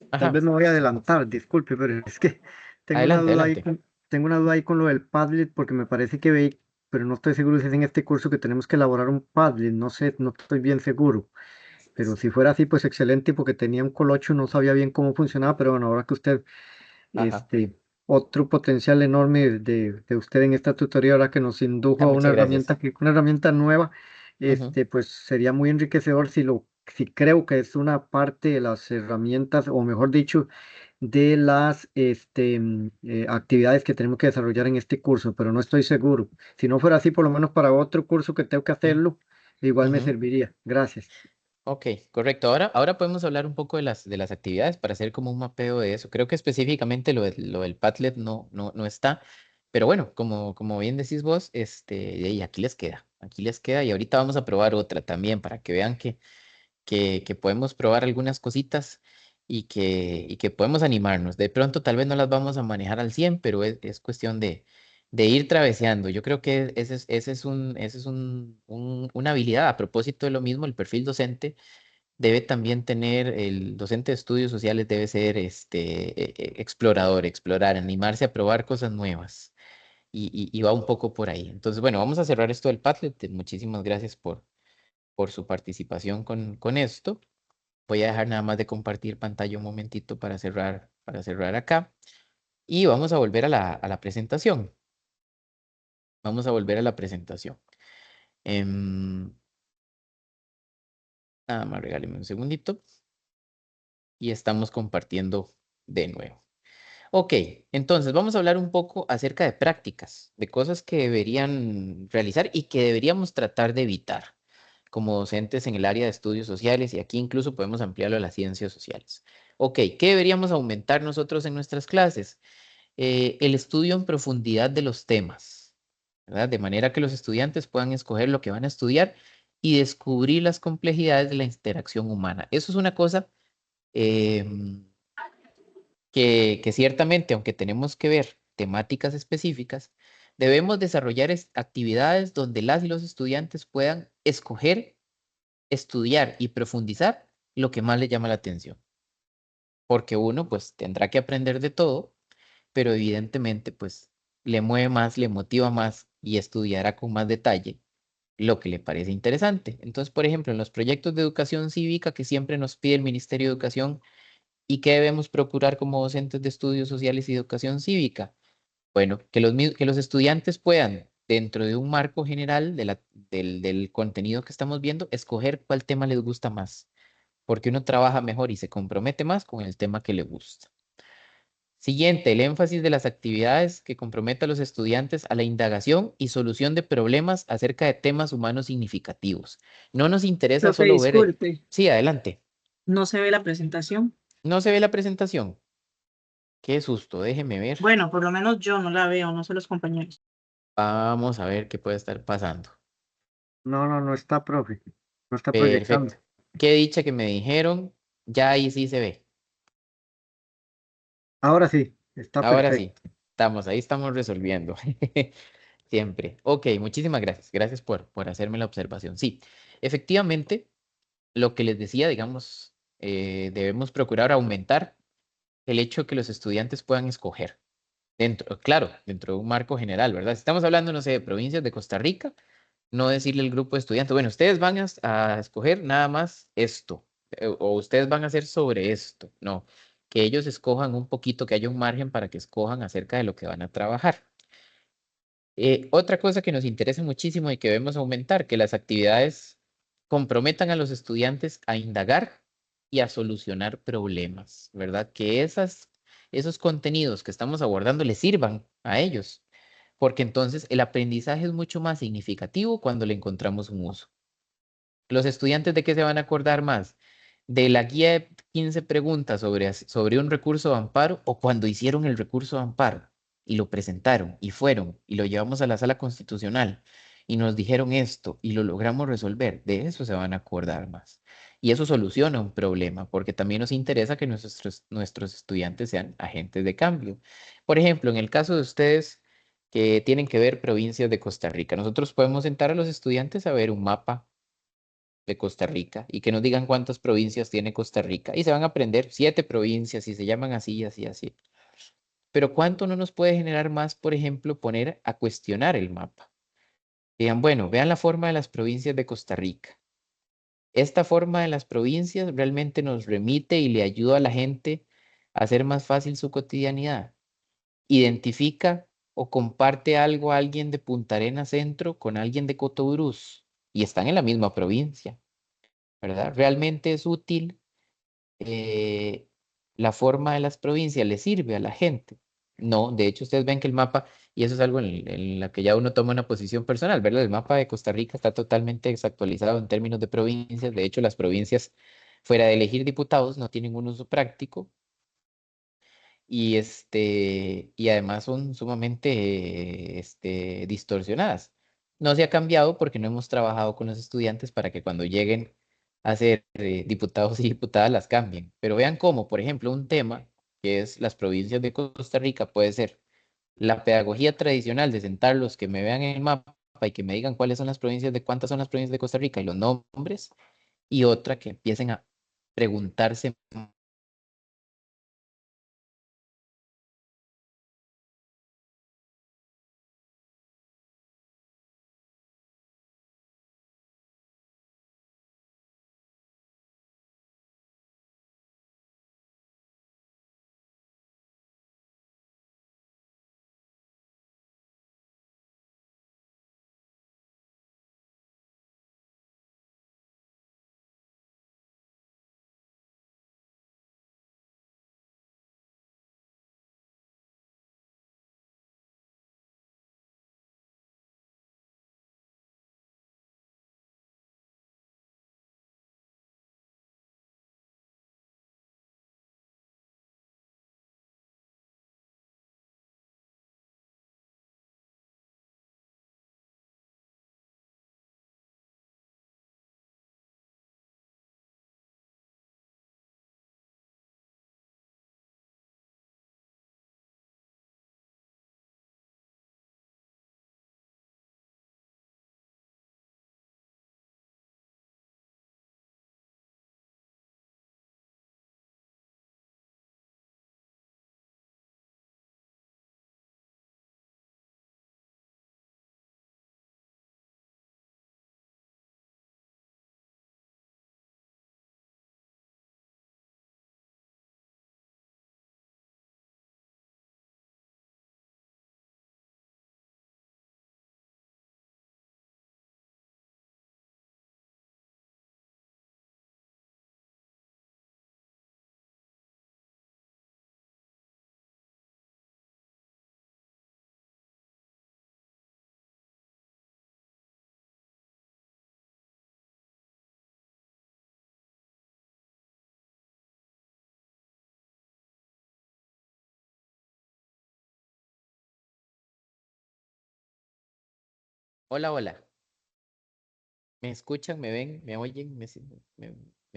tal Ajá, vez me voy a adelantar, disculpe, pero es que tengo una adelante, duda ahí adelante. con lo del Padlet porque me parece que veí, pero no estoy seguro si es en este curso que tenemos que elaborar un Padlet, no sé, no estoy bien seguro. Pero si fuera así, pues excelente, porque tenía un colocho, no sabía bien cómo funcionaba, pero bueno, ahora que usted, Ajá. otro potencial enorme de usted en esta tutoría, ahora que nos indujo Ah, a muchas gracias. una herramienta nueva, Ujú, pues sería muy enriquecedor si creo que es una parte de las herramientas, o mejor dicho, de las actividades que tenemos que desarrollar en este curso, pero no estoy seguro. Si no fuera así, por lo menos para otro curso que tengo que ujú, hacerlo, igual me ujú. serviría. Gracias. Ok, correcto. Ahora podemos hablar un poco de las actividades para hacer como un mapeo de eso. Creo que específicamente lo del Padlet no está, pero bueno, como bien decís vos, y aquí les queda y ahorita vamos a probar otra también para que vean que podemos probar algunas cositas y que podemos animarnos. De pronto tal vez no las vamos a manejar al 100 pero es cuestión de ir traveseando. Yo creo que una habilidad. A propósito de lo mismo, el perfil docente debe también tener, el docente de estudios sociales debe ser explorador, explorar, animarse a probar cosas nuevas. Y va un poco por ahí. Entonces, bueno, vamos a cerrar esto del Padlet. Muchísimas gracias por su participación con esto. Voy a dejar nada más de compartir pantalla un momentito para cerrar acá. Y vamos a volver a la presentación. Vamos a volver a la presentación. Em, Nada más regálenme un segundito. Y estamos compartiendo de nuevo. Ok, entonces vamos a hablar un poco acerca de prácticas, de cosas que deberían realizar y que deberíamos tratar de evitar como docentes en el área de estudios sociales y aquí incluso podemos ampliarlo a las ciencias sociales. Ok, ¿qué deberíamos aumentar nosotros en nuestras clases? El estudio en profundidad de los temas, ¿verdad? De manera que los estudiantes puedan escoger lo que van a estudiar y descubrir las complejidades de la interacción humana. Eso es una cosa em, que ciertamente, aunque tenemos que ver temáticas específicas, debemos desarrollar actividades donde las y los estudiantes puedan escoger, estudiar y profundizar lo que más les llama la atención. Porque uno, pues, tendrá que aprender de todo, pero evidentemente, pues, le mueve más, le motiva más y estudiará con más detalle lo que le parece interesante. Entonces, por ejemplo, en los proyectos de educación cívica que siempre nos pide el Ministerio de Educación y que debemos procurar como docentes de estudios sociales y educación cívica. Bueno, que los estudiantes puedan, dentro de un marco general del contenido que estamos viendo, escoger cuál tema les gusta más, porque uno trabaja mejor y se compromete más con el tema que le gusta. Siguiente, el énfasis de las actividades que compromete a los estudiantes a la indagación y solución de problemas acerca de temas humanos significativos. No nos interesa Profe, solo ver... disculpe, Sí, adelante. no se ve la presentación. No se ve la presentación. Qué susto, déjeme ver. Bueno, por lo menos yo no la veo, no sé los compañeros. Vamos a ver qué puede estar pasando. No, no, no está, profe. No está proyectando. Perfecto. Qué dicha que me dijeron. Ya ahí sí se ve. Ahora sí, está Ahora sí. perfecto. Ahí estamos resolviendo. Siempre. Ok, muchísimas gracias. Gracias por hacerme la observación. Sí, efectivamente, lo que les decía, digamos, debemos procurar aumentar el hecho de que los estudiantes puedan escoger. Dentro, claro, dentro de un marco general, ¿verdad? Si estamos hablando, no sé, de provincias de Costa Rica, no decirle al grupo de estudiantes, bueno, ustedes van a escoger nada más esto, o ustedes van a hacer sobre esto. No, que ellos escojan un poquito, que haya un margen para que escojan acerca de lo que van a trabajar. Otra cosa que nos interesa muchísimo y que debemos aumentar, que las actividades comprometan a los estudiantes a indagar y a solucionar problemas, ¿verdad? Que esos contenidos que estamos abordando les sirvan a ellos, porque entonces el aprendizaje es mucho más significativo cuando le encontramos un uso. ¿Los estudiantes de qué se van a acordar más? ¿De la guía de 15 preguntas sobre un recurso de amparo o cuando hicieron el recurso de amparo y lo presentaron y fueron y lo llevamos a la sala constitucional y nos dijeron esto y lo logramos resolver? De eso se van a acordar más. Y eso soluciona un problema porque también nos interesa que nuestros estudiantes sean agentes de cambio. Por ejemplo, en el caso de ustedes que tienen que ver provincias de Costa Rica, nosotros podemos sentar a los estudiantes a ver un mapa de Costa Rica y que nos digan cuántas provincias tiene Costa Rica y se van a aprender 7 provincias y se llaman así, así, así. Pero ¿cuánto no nos puede generar más, por ejemplo, poner a cuestionar el mapa? Digan, bueno, vean la forma de las provincias de Costa Rica. Esta forma de las provincias realmente nos remite y le ayuda a la gente a hacer más fácil su cotidianidad. Identifica o comparte algo a alguien de Punta Arenas Centro con alguien de Cotobruz y están en la misma provincia, ¿verdad? Realmente es útil eh, la forma de las provincias le sirve a la gente. No, de hecho ustedes ven que el mapa, y eso es algo en la que ya uno toma una posición personal, ¿verdad? El mapa de Costa Rica está totalmente desactualizado en términos de provincias. De hecho, las provincias, fuera de elegir diputados, no tienen un uso práctico y además son sumamente distorsionadas. No se ha cambiado porque no hemos trabajado con los estudiantes para que cuando lleguen a ser diputados y diputadas las cambien. Pero vean cómo, por ejemplo, un tema que es las provincias de Costa Rica puede ser la pedagogía tradicional de sentarlos, que me vean en el mapa y que me digan cuáles son las provincias de cuántas son las provincias de Costa Rica y los nombres, y otra que empiecen a preguntarse Hola, hola. ¿Me escuchan? ¿Me ven? ¿Me oyen? ¿Me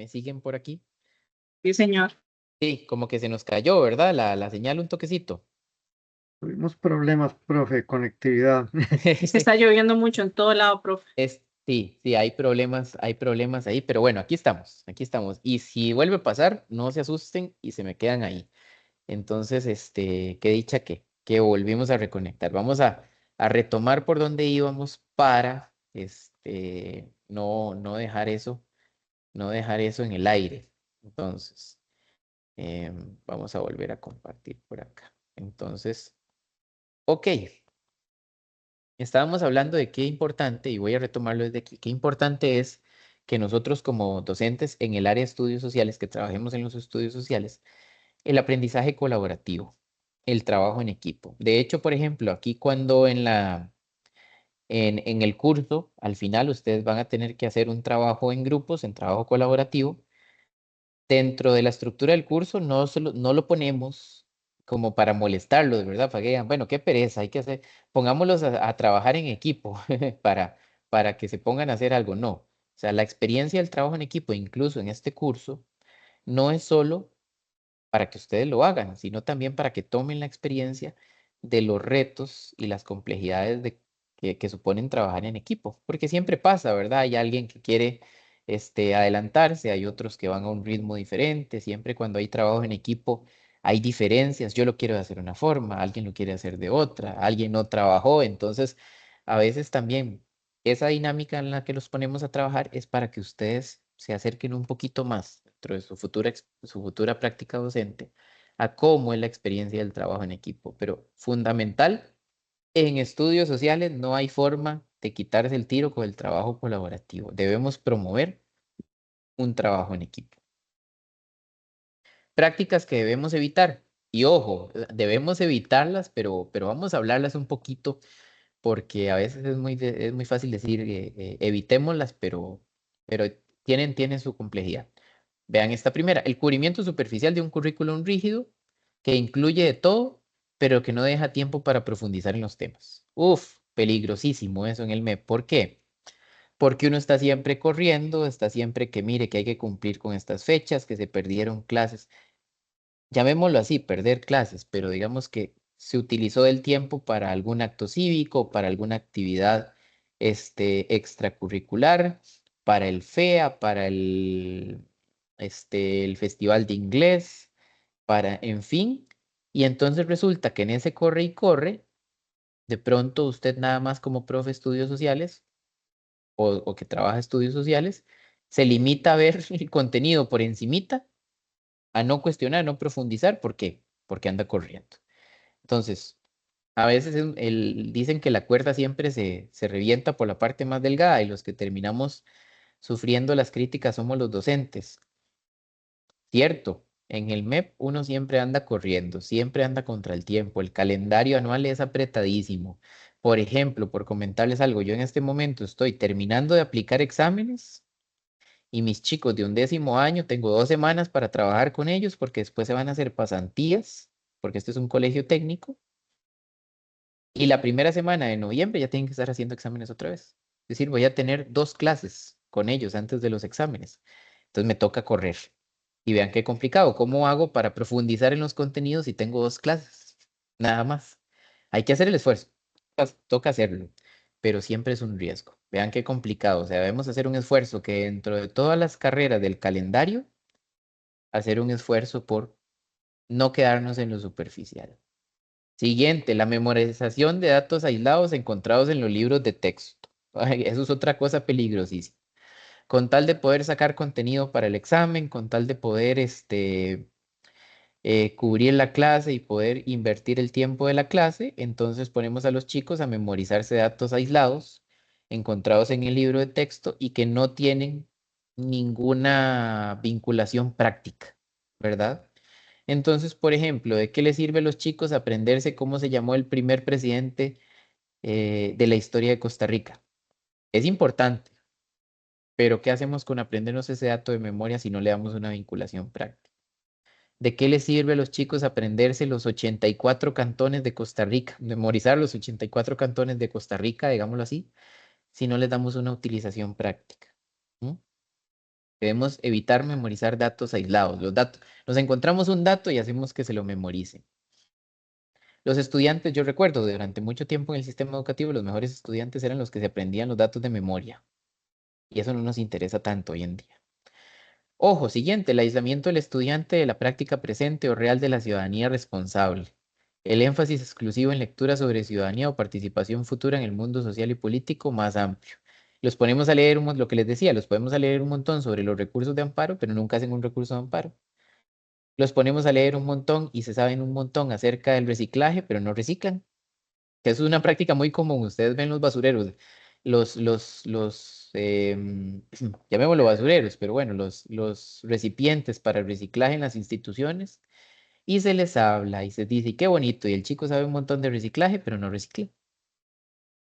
siguen por aquí? Sí, señor. Sí, como que se nos cayó, ¿verdad? La señal un toquecito. Tuvimos problemas, profe, de conectividad. Es que está lloviendo mucho en todo lado, profe. Sí, sí, hay problemas ahí, pero bueno, aquí estamos, aquí estamos. Y si vuelve a pasar, no se asusten y se me quedan ahí. Entonces, qué dicha que volvimos a reconectar. Vamos a retomar por donde íbamos para, no dejar eso, no dejar eso en el aire. Entonces, vamos a volver a compartir por acá. Entonces, ok. Estábamos hablando de qué importante, y voy a retomarlo desde aquí, qué importante es que nosotros como docentes en el área de estudios sociales, que trabajemos en los estudios sociales, el aprendizaje colaborativo, el trabajo en equipo. De hecho, por ejemplo, aquí cuando en el curso, al final ustedes van a tener que hacer un trabajo en grupos, en trabajo colaborativo, dentro de la estructura del curso no lo ponemos como para molestarlos, ¿verdad? Para que digan, bueno, qué pereza, hay que hacer, pongámoslos a trabajar en equipo para, para que se pongan a hacer algo. No, o sea, la experiencia del trabajo en equipo, incluso en este curso, no es solo para que ustedes lo hagan, sino también para que tomen la experiencia de los retos y las complejidades que suponen trabajar en equipo, porque siempre pasa, ¿verdad? Hay alguien que quiere adelantarse, hay otros que van a un ritmo diferente, siempre cuando hay trabajo en equipo hay diferencias, yo lo quiero hacer de una forma, alguien lo quiere hacer de otra, alguien no trabajó, entonces a veces también esa dinámica en la que los ponemos a trabajar es para que ustedes se acerquen un poquito más dentro de su futura práctica docente a cómo es la experiencia del trabajo en equipo. Pero fundamental, en estudios sociales no hay forma de quitarse el tiro con el trabajo colaborativo. Debemos promover un trabajo en equipo. Prácticas que debemos evitar. Y ojo, debemos evitarlas, pero vamos a hablarlas un poquito porque a veces es muy fácil decir evitémoslas, pero tienen su complejidad. Vean esta primera, el cubrimiento superficial de un currículum rígido que incluye de todo, pero que no deja tiempo para profundizar en los temas. Uf, peligrosísimo eso en el MEP. ¿Por qué? Porque uno está siempre corriendo, está siempre que mire que hay que cumplir con estas fechas, que se perdieron clases. Llamémoslo así, perder clases, pero digamos que se utilizó el tiempo para algún acto cívico, para alguna actividad extracurricular, para el FEA, para el Festival de Inglés, en fin, y entonces resulta que en ese corre y corre, de pronto usted nada más como profe de estudios sociales o que trabaja estudios sociales, se limita a ver el contenido por encimita, a no cuestionar, a no profundizar, ¿por qué? Porque anda corriendo. Entonces, a veces dicen que la cuerda siempre se revienta por la parte más delgada y los que terminamos sufriendo las críticas somos los docentes. Cierto, en el MEP uno siempre anda corriendo, siempre anda contra el tiempo, el calendario anual es apretadísimo. Por ejemplo, por comentarles algo, yo en este momento estoy terminando de aplicar exámenes y mis chicos de 11º año, tengo 2 semanas para trabajar con ellos porque después se van a hacer pasantías, porque este es un colegio técnico, y la primera semana de noviembre ya tienen que estar haciendo exámenes otra vez. Es decir, voy a tener 2 clases con ellos antes de los exámenes. Entonces me toca correr. Y vean qué complicado. ¿Cómo hago para profundizar en los contenidos si tengo 2 clases? Nada más. Hay que hacer el esfuerzo. Toca hacerlo, pero siempre es un riesgo. Vean qué complicado. O sea, debemos hacer un esfuerzo que dentro de todas las carreras del calendario, hacer un esfuerzo por no quedarnos en lo superficial. Siguiente, la memorización de datos aislados encontrados en los libros de texto. Ay, eso es otra cosa peligrosísima. Con tal de poder sacar contenido para el examen, con tal de poder cubrir la clase y poder invertir el tiempo de la clase, entonces ponemos a los chicos a memorizarse datos aislados encontrados en el libro de texto y que no tienen ninguna vinculación práctica, ¿verdad? Entonces, por ejemplo, ¿de qué les sirve a los chicos aprenderse cómo se llamó el primer presidente de la historia de Costa Rica? Es importante, pero ¿qué hacemos con aprendernos ese dato de memoria si no le damos una vinculación práctica? ¿De qué les sirve a los chicos aprenderse los 84 cantones de Costa Rica, memorizar los 84 cantones de Costa Rica, digámoslo así, si no les damos una utilización práctica. ¿Mm? Debemos evitar memorizar datos aislados. Los datos, nos encontramos un dato y hacemos que se lo memoricen. Los estudiantes, yo recuerdo, durante mucho tiempo en el sistema educativo, los mejores estudiantes eran los que se aprendían los datos de memoria. Y eso no nos interesa tanto hoy en día. Ojo, siguiente, el aislamiento del estudiante de la práctica presente o real de la ciudadanía responsable. El énfasis exclusivo en lectura sobre ciudadanía o participación futura en el mundo social y político más amplio. Los ponemos a leer, lo que les decía, los podemos a leer un montón sobre los recursos de amparo, pero nunca hacen un recurso de amparo. Los ponemos a leer un montón y se saben un montón acerca del reciclaje, pero no reciclan. Que eso es una práctica muy común. Ustedes ven los basureros, llamémoslo basureros, pero bueno, los recipientes para el reciclaje en las instituciones, y se les habla y se dice, qué bonito, y el chico sabe un montón de reciclaje, pero no recicla.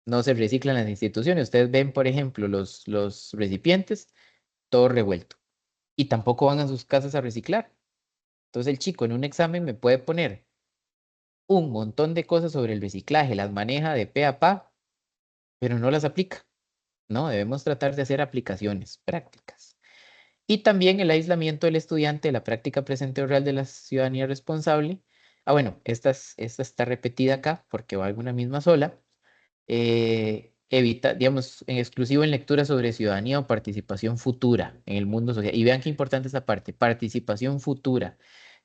No se reciclan las instituciones. Ustedes ven, por ejemplo, los recipientes, todo revuelto. Y tampoco van a sus casas a reciclar. Entonces el chico en un examen me puede poner un montón de cosas sobre el reciclaje, las maneja de pe a pa, pero no las aplica. No, debemos tratar de hacer aplicaciones prácticas. Y también el aislamiento del estudiante de la práctica presente o real de la ciudadanía responsable. Ah, bueno, esta está repetida acá porque va alguna misma sola. Evita, digamos, en exclusivo en lectura sobre ciudadanía o participación futura en el mundo social. Y vean qué importante esta parte, participación futura.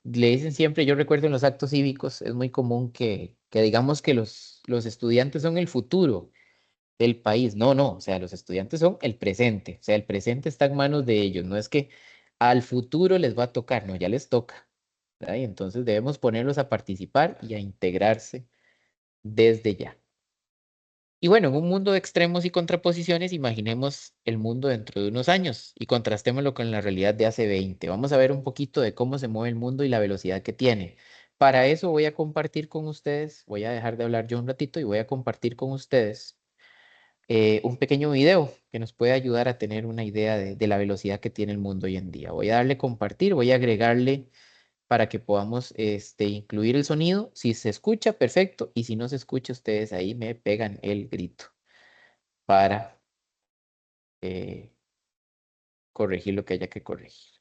Le dicen siempre, yo recuerdo en los actos cívicos, es muy común que digamos que los estudiantes son el futuro del país. No, no, o sea, los estudiantes son el presente, o sea, el presente está en manos de ellos, no es que al futuro les va a tocar, no, ya les toca, ¿verdad? Y entonces debemos ponerlos a participar y a integrarse desde ya. Y bueno, en un mundo de extremos y contraposiciones, imaginemos el mundo dentro de unos años y contrastémoslo con la realidad de hace 20. Vamos a ver un poquito de cómo se mueve el mundo y la velocidad que tiene. Para eso voy a compartir con ustedes, voy a dejar de hablar yo un ratito y voy a compartir con ustedes un pequeño video que nos puede ayudar a tener una idea de la velocidad que tiene el mundo hoy en día. Voy a darle compartir, voy a agregarle para que podamos incluir el sonido. Si se escucha, perfecto. Y si no se escucha, ustedes ahí me pegan el grito para eh, corregir lo que haya que corregir.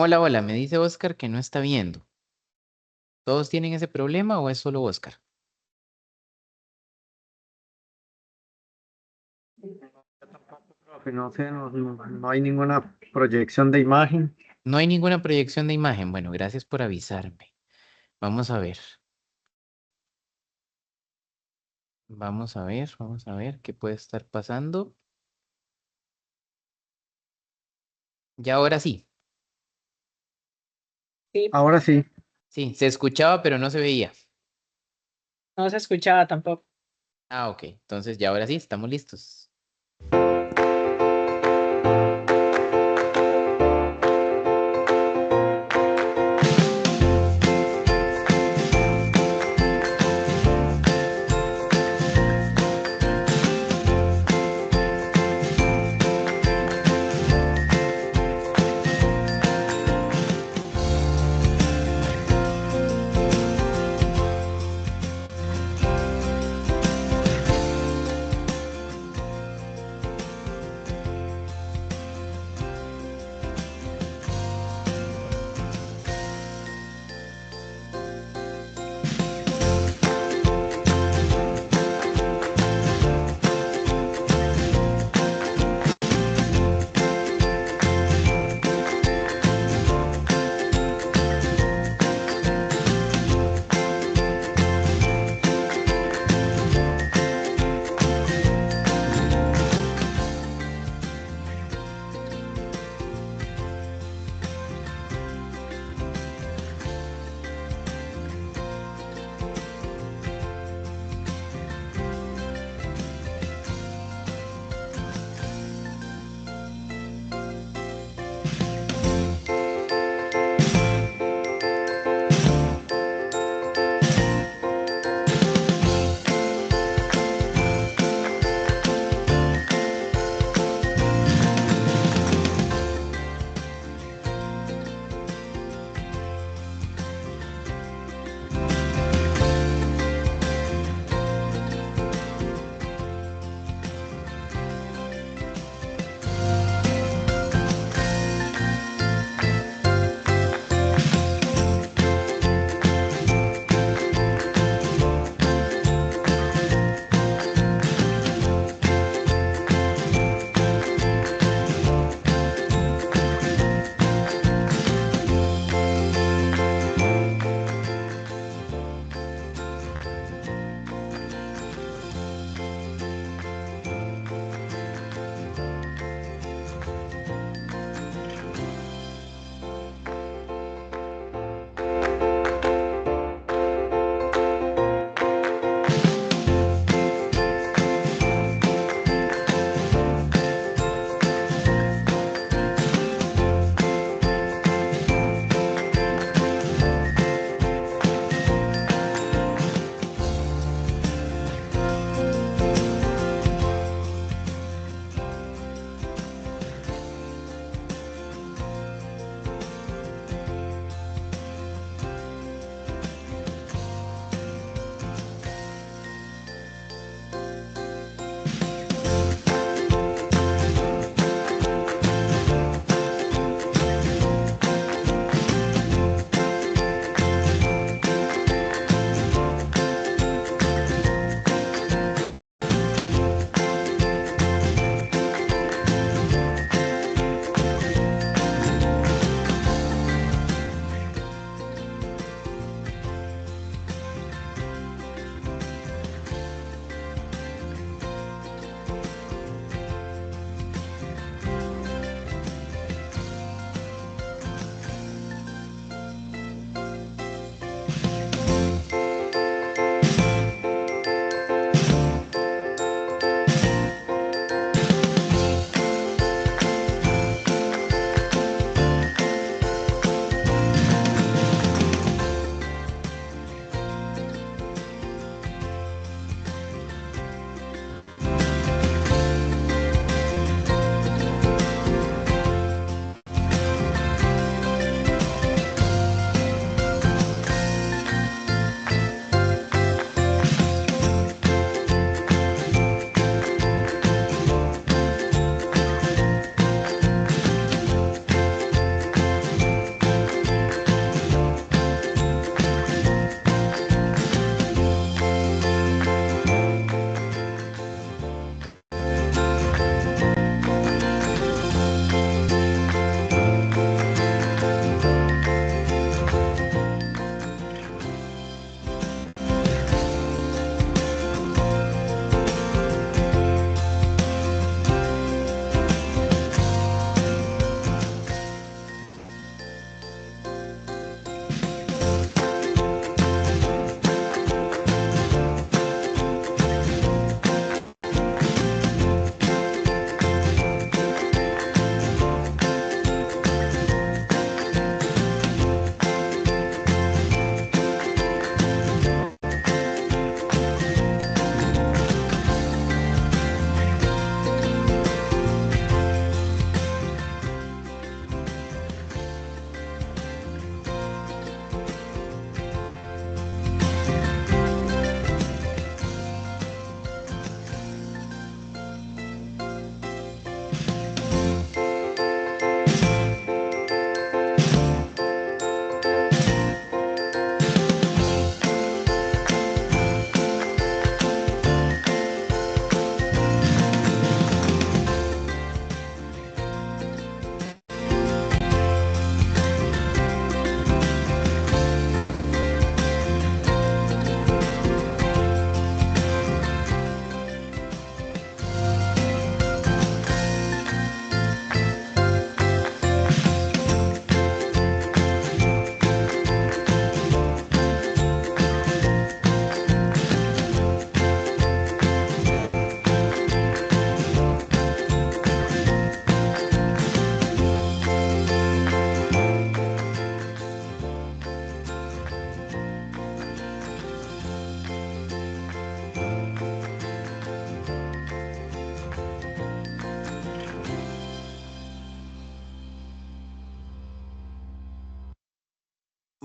Hola, hola, me dice Oscar que no está viendo. ¿Todos tienen ese problema o es solo Oscar? Profe, no sé, no hay ninguna proyección de imagen. No hay ninguna proyección de imagen. Bueno, gracias por avisarme. Vamos a ver. Vamos a ver qué puede estar pasando. Ya ahora sí. Sí, Ahora sí. Sí, se escuchaba, pero no se veía. no se escuchaba tampoco. Ah, ok. Entonces ya ahora sí, estamos listos.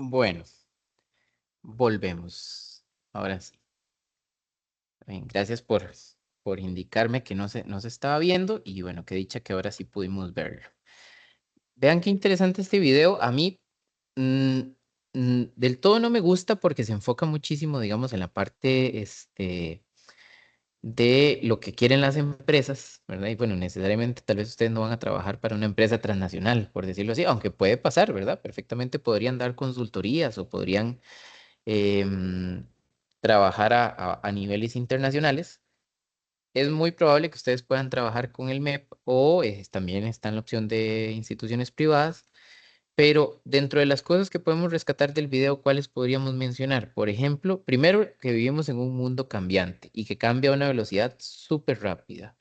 Bueno, volvemos. Ahora sí. Bien, gracias por indicarme que no se estaba viendo y bueno, qué dicha que ahora sí pudimos verlo. Vean qué interesante este video. A mí mm, del todo no me gusta porque se enfoca muchísimo, digamos, en la parte de lo que quieren las empresas, ¿verdad? Y bueno, necesariamente tal vez ustedes no van a trabajar para una empresa transnacional, por decirlo así, aunque puede pasar, ¿verdad? Perfectamente podrían dar consultorías o podrían em, trabajar a niveles internacionales. Es muy probable que ustedes puedan trabajar con el MEP o también está en la opción de instituciones privadas, pero dentro de las cosas que podemos rescatar del video, ¿cuáles podríamos mencionar? Por ejemplo, primero, que vivimos en un mundo cambiante y que cambia a una velocidad súper rápida.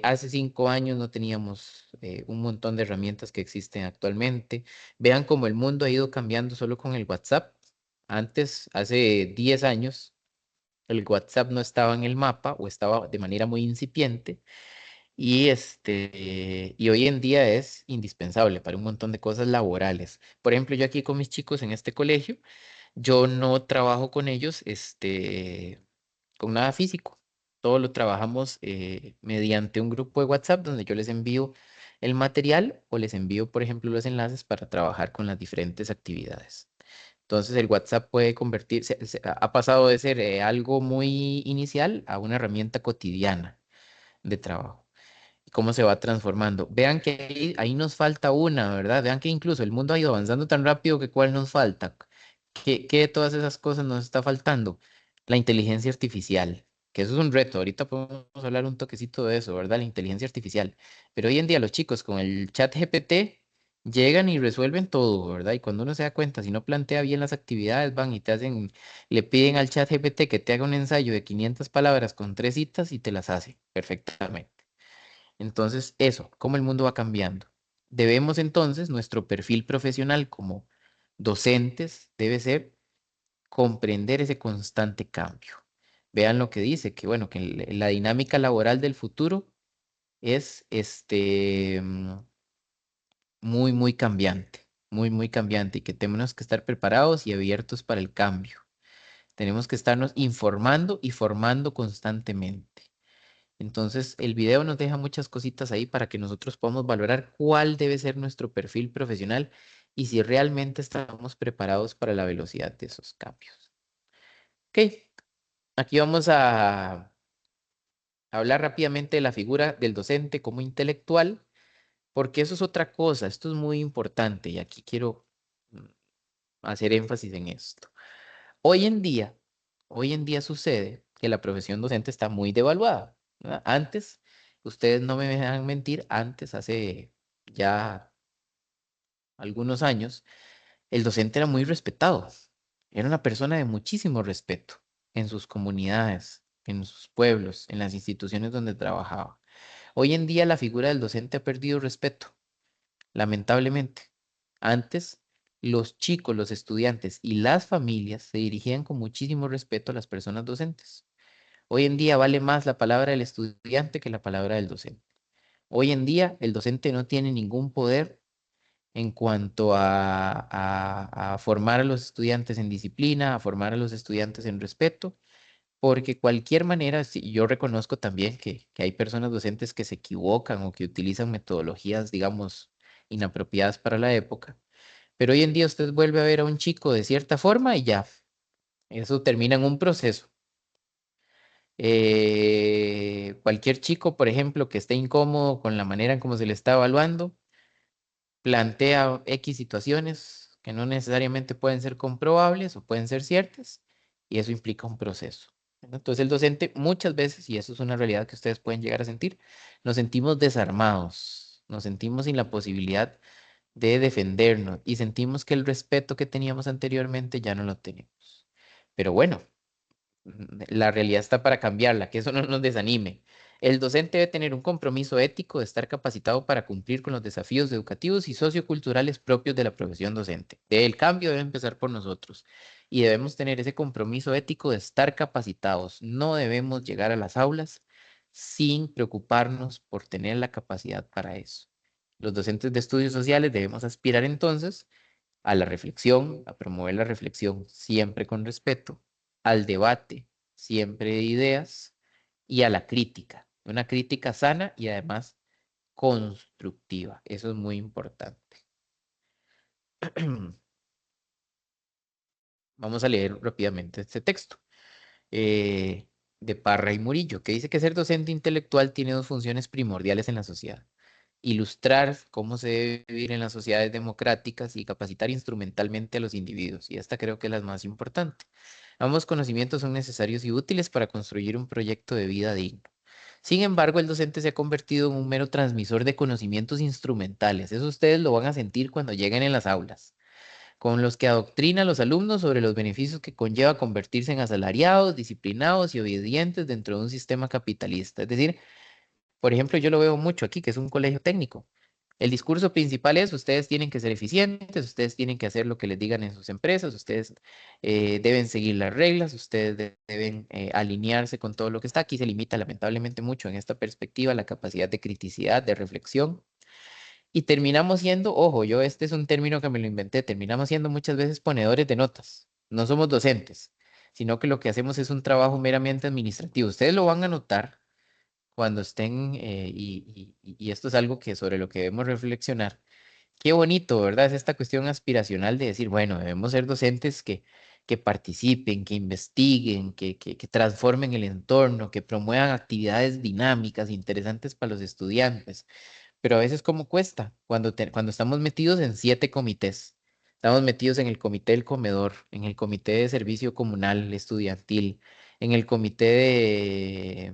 Hace 5 años no teníamos un montón de herramientas que existen actualmente. Vean cómo el mundo ha ido cambiando solo con el WhatsApp. Antes, hace 10 años, el WhatsApp no estaba en el mapa o estaba de manera muy incipiente y hoy en día es indispensable para un montón de cosas laborales. Por ejemplo, yo aquí con mis chicos en este colegio, yo no trabajo con ellos, con nada físico. Todo lo trabajamos mediante un grupo de WhatsApp donde yo les envío el material o les envío, por ejemplo, los enlaces para trabajar con las diferentes actividades. Entonces el WhatsApp puede convertirse, ha pasado de ser algo muy inicial a una herramienta cotidiana de trabajo y cómo se va transformando. Vean que ahí nos falta una, ¿verdad? Vean que incluso el mundo ha ido avanzando tan rápido que ¿cuál nos falta? ¿Qué de todas esas cosas nos está faltando? La inteligencia artificial, que eso es un reto. Ahorita podemos hablar un toquecito de eso, ¿verdad? La inteligencia artificial. Pero hoy en día los chicos con el chat GPT llegan y resuelven todo, ¿verdad? Y cuando uno se da cuenta, si no plantea bien las actividades, van y le piden al chat GPT que te haga un ensayo de 500 palabras con 3 citas y te las hace perfectamente. Entonces, eso, cómo el mundo va cambiando. Debemos entonces, nuestro perfil profesional como docentes debe ser comprender ese constante cambio. Vean lo que dice, que bueno, que la dinámica laboral del futuro es muy cambiante, muy cambiante y que tenemos que estar preparados y abiertos para el cambio. Tenemos que estarnos informando y formando constantemente. Entonces, el video nos deja muchas cositas ahí para que nosotros podamos valorar cuál debe ser nuestro perfil profesional y si realmente estamos preparados para la velocidad de esos cambios. Ok, aquí vamos a hablar rápidamente de la figura del docente como intelectual, porque eso es otra cosa, esto es muy importante y aquí quiero mm, hacer énfasis en esto. Hoy en día, hoy en día sucede que la profesión docente está muy devaluada, ¿verdad? Antes, ustedes no me dejan mentir, antes, hace ya algunos años, el docente era muy respetado. Era una persona de muchísimo respeto en sus comunidades, en sus pueblos, en las instituciones donde trabajaba. Hoy en día la figura del docente ha perdido respeto, lamentablemente. Antes, los chicos, los estudiantes y las familias se dirigían con muchísimo respeto a las personas docentes. Hoy en día vale más la palabra del estudiante que la palabra del docente. Hoy en día el docente no tiene ningún poder en cuanto a formar a los estudiantes en disciplina, a formar a los estudiantes en respeto, porque cualquier manera, sí, yo reconozco también que hay personas docentes que se equivocan o que utilizan metodologías, digamos, inapropiadas para la época, pero hoy en día usted vuelve a ver a un chico de cierta forma y ya, eso termina en un proceso. Cualquier chico, por ejemplo, que esté incómodo con la manera en cómo se le está evaluando, plantea X situaciones que no necesariamente pueden ser comprobables o pueden ser ciertas, y eso implica un proceso. ¿Verdad? Entonces el docente muchas veces, y eso es una realidad que ustedes pueden llegar a sentir, nos sentimos desarmados, nos sentimos sin la posibilidad de defendernos y sentimos que el respeto que teníamos anteriormente ya no lo tenemos. Pero bueno, la realidad está para cambiarla, que eso no nos desanime. El docente debe tener un compromiso ético de estar capacitado para cumplir con los desafíos educativos y socioculturales propios de la profesión docente. El cambio debe empezar por nosotros y debemos tener ese compromiso ético de estar capacitados. No debemos llegar a las aulas sin preocuparnos por tener la capacidad para eso. Los docentes de estudios sociales debemos aspirar entonces a la reflexión, a promover la reflexión siempre con respeto, al debate siempre de ideas y a la crítica. Una crítica sana y además constructiva. Eso es muy importante. Vamos a leer rápidamente este texto de Parra y Murillo, que dice que ser docente intelectual tiene dos funciones primordiales en la sociedad: ilustrar cómo se debe vivir en las sociedades democráticas y capacitar instrumentalmente a los individuos. Y esta creo que es la más importante. Ambos conocimientos son necesarios y útiles para construir un proyecto de vida digno. Sin embargo, el docente se ha convertido en un mero transmisor de conocimientos instrumentales. Eso ustedes lo van a sentir cuando lleguen en las aulas, con los que adoctrina a los alumnos sobre los beneficios que conlleva convertirse en asalariados, disciplinados y obedientes dentro de un sistema capitalista. Es decir, por ejemplo, yo lo veo mucho aquí, que es un colegio técnico. El discurso principal es: ustedes tienen que ser eficientes, ustedes tienen que hacer lo que les digan en sus empresas, ustedes deben seguir las reglas, ustedes deben alinearse con todo lo que está. Aquí se limita lamentablemente mucho en esta perspectiva la capacidad de criticidad, de reflexión. Y terminamos siendo, ojo, yo este es un término que me lo inventé, terminamos siendo muchas veces ponedores de notas. No somos docentes, sino que lo que hacemos es un trabajo meramente administrativo. Ustedes lo van a notar cuando estén, y esto es algo que sobre lo que debemos reflexionar. Qué bonito, ¿verdad? Es esta cuestión aspiracional de decir, bueno, debemos ser docentes que participen, que investiguen, que transformen el entorno, que promuevan actividades dinámicas, interesantes para los estudiantes. Pero a veces, ¿cómo cuesta? Cuando estamos metidos en 7 comités. Estamos metidos en el comité del comedor, en el comité de servicio comunal estudiantil, en el comité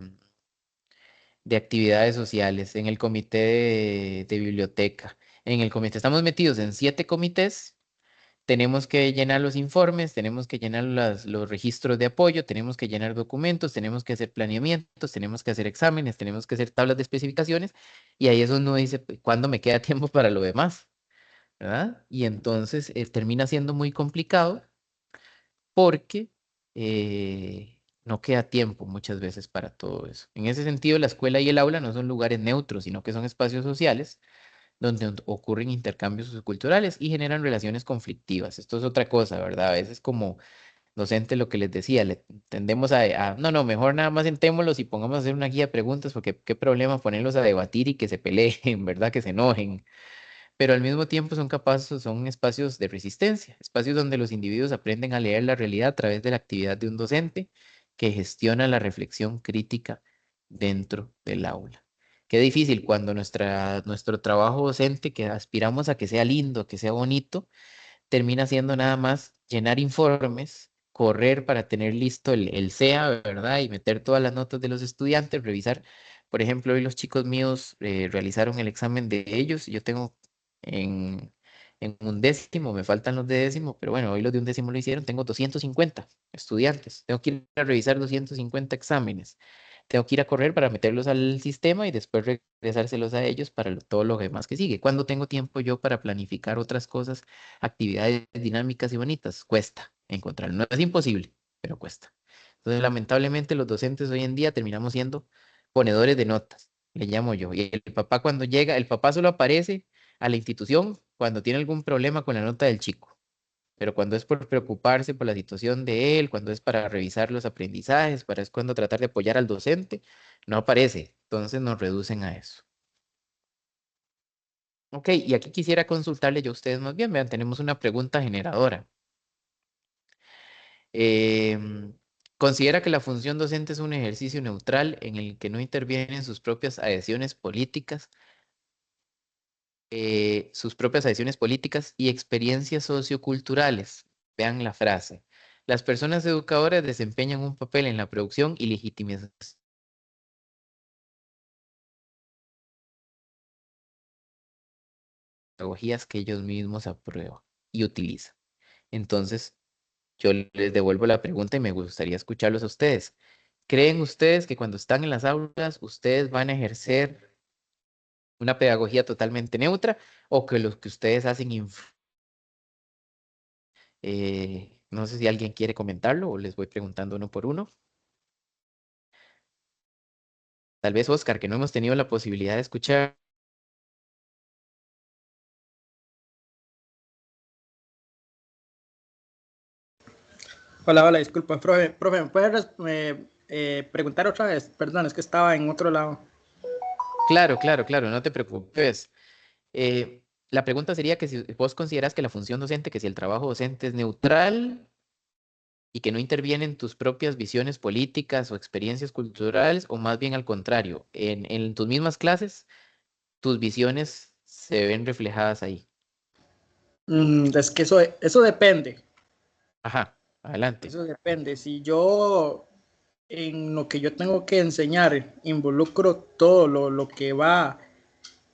de actividades sociales, en el comité de biblioteca, en el comité. Estamos metidos en 7 comités. Tenemos que llenar los informes, tenemos que llenar los registros de apoyo, tenemos que llenar documentos, tenemos que hacer planeamientos, tenemos que hacer exámenes, tenemos que hacer tablas de especificaciones, y ahí eso uno dice: "Pues, ¿cuándo me queda tiempo para lo demás?", ¿verdad? Y entonces termina siendo muy complicado porque no queda tiempo muchas veces para todo eso. En ese sentido, la escuela y el aula no son lugares neutros, sino que son espacios sociales donde ocurren intercambios socioculturales y generan relaciones conflictivas. Esto es otra cosa, ¿verdad? A veces como docente, lo que les decía, le tendemos no, no, mejor nada más sentémoslos y pongamos a hacer una guía de preguntas, porque qué problema ponerlos a debatir y que se peleen, ¿verdad? Que se enojen. Pero al mismo tiempo son capaces, son espacios de resistencia, espacios donde los individuos aprenden a leer la realidad a través de la actividad de un docente que gestiona la reflexión crítica dentro del aula. Qué difícil cuando nuestro trabajo docente, que aspiramos a que sea lindo, que sea bonito, termina siendo nada más llenar informes, correr para tener listo el CEA, ¿verdad? Y meter todas las notas de los estudiantes, revisar. Por ejemplo, hoy los chicos míos realizaron el examen de ellos. Yo tengo en, en un décimo, me faltan los de décimo, pero bueno, hoy los de un décimo lo hicieron. Tengo 250 estudiantes. Tengo que ir a revisar 250 exámenes. Tengo que ir a correr para meterlos al sistema y después regresárselos a ellos para todo lo demás que sigue. ¿Cuándo tengo tiempo yo para planificar otras cosas, actividades dinámicas y bonitas? Cuesta encontrarlo. No es imposible, pero cuesta. Entonces, lamentablemente, los docentes hoy en día terminamos siendo ponedores de notas, le llamo yo. Y el papá, cuando llega, el papá solo aparece a la institución cuando tiene algún problema con la nota del chico. Pero cuando es por preocuparse por la situación de él, cuando es para revisar los aprendizajes, es cuando tratar de apoyar al docente, no aparece. Entonces nos reducen a eso. Ok, y aquí quisiera consultarle yo a ustedes más bien. Vean, tenemos una pregunta generadora. ¿Considera que la función docente es un ejercicio neutral en el que no intervienen sus propias adhesiones políticas y experiencias socioculturales? Vean la frase. Las personas educadoras desempeñan un papel en la producción y legitimización de pedagogías que ellos mismos aprueban y utilizan. Entonces, yo les devuelvo la pregunta y me gustaría escucharlos a ustedes. ¿Creen ustedes que cuando están en las aulas, ustedes van a ejercer una pedagogía totalmente neutra, o que lo que ustedes hacen no sé si alguien quiere comentarlo o les voy preguntando uno por uno? Tal vez Oscar, que no hemos tenido la posibilidad de escuchar. Hola, hola, disculpa, profe, ¿me puedes preguntar otra vez? Perdón, es que estaba en otro lado. Claro, claro, claro, no te preocupes. La pregunta sería que si vos consideras que la función docente, que si el trabajo docente es neutral y que no interviene en tus propias visiones políticas o experiencias culturales, o más bien al contrario, en tus mismas clases, tus visiones se ven reflejadas ahí. Es que eso depende. Ajá, adelante. Eso depende. Si yo en lo que yo tengo que enseñar involucro todo lo que va,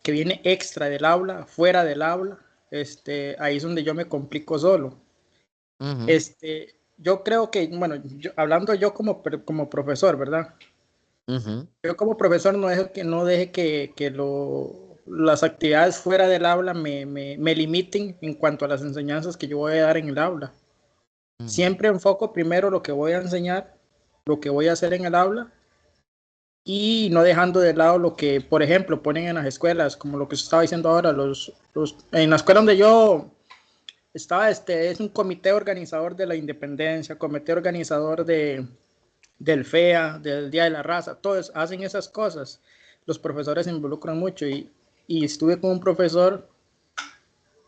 que viene extra del aula, fuera del aula, ahí es donde yo me complico solo. Ujú, Yo creo que, bueno, hablando yo como profesor, ¿verdad? ujú, Yo como profesor no deje que las actividades fuera del aula me limiten en cuanto a las enseñanzas que yo voy a dar en el aula. ujú, Siempre enfoco primero lo que voy a enseñar, lo que voy a hacer en el aula y no dejando de lado lo que, por ejemplo, ponen en las escuelas, como lo que se estaba diciendo ahora, en la escuela donde yo estaba, es un comité organizador de la independencia, comité organizador del FEA, del Día de la Raza, todos hacen esas cosas. Los profesores se involucran mucho y estuve con un profesor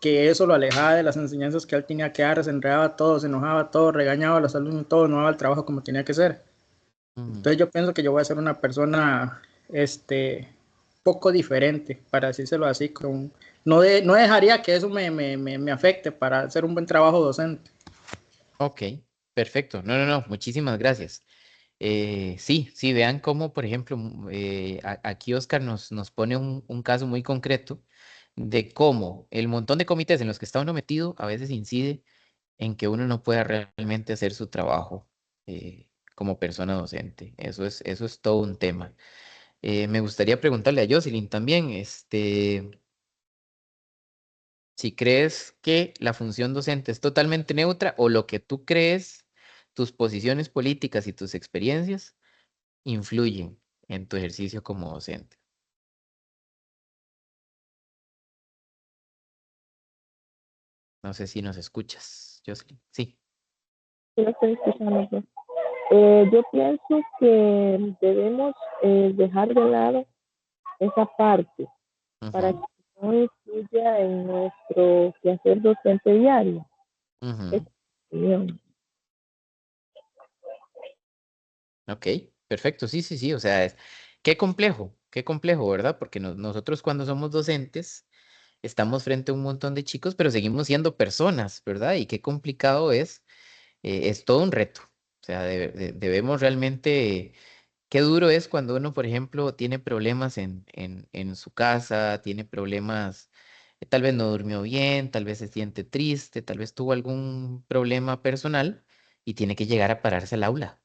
que eso lo alejaba de las enseñanzas que él tenía que dar, se enredaba todo, se enojaba todo, regañaba a los alumnos, todo, no daba el trabajo como tenía que ser. ujú. Entonces yo pienso que yo voy a ser una persona, poco diferente, para decírselo así, no dejaría que eso me afecte para hacer un buen trabajo docente. Ok, perfecto. No, no, no, muchísimas gracias. Sí, sí, vean cómo, por ejemplo, aquí Oscar nos pone un caso muy concreto de cómo el montón de comités en los que está uno metido a veces incide en que uno no pueda realmente hacer su trabajo como persona docente. Eso es todo un tema. Me gustaría preguntarle a Jocelyn también, si crees que la función docente es totalmente neutra o lo que tú crees, tus posiciones políticas y tus experiencias influyen en tu ejercicio como docente. No sé si nos escuchas, Jocelyn. Sí. Sí, lo estoy escuchando, pues. Yo pienso que debemos dejar de lado esa parte para Ujú, que no influya en nuestro quehacer docente diario. Es ujú. mi opinión. Ok, perfecto. Sí, sí, sí. O sea, qué complejo, ¿verdad? Porque nosotros cuando somos docentes estamos frente a un montón de chicos, pero seguimos siendo personas, ¿verdad? Y qué complicado es todo un reto. O sea, debemos realmente, qué duro es cuando uno, por ejemplo, tiene problemas en su casa, tiene problemas, tal vez no durmió bien, tal vez se siente triste, tal vez tuvo algún problema personal y tiene que llegar a pararse al aula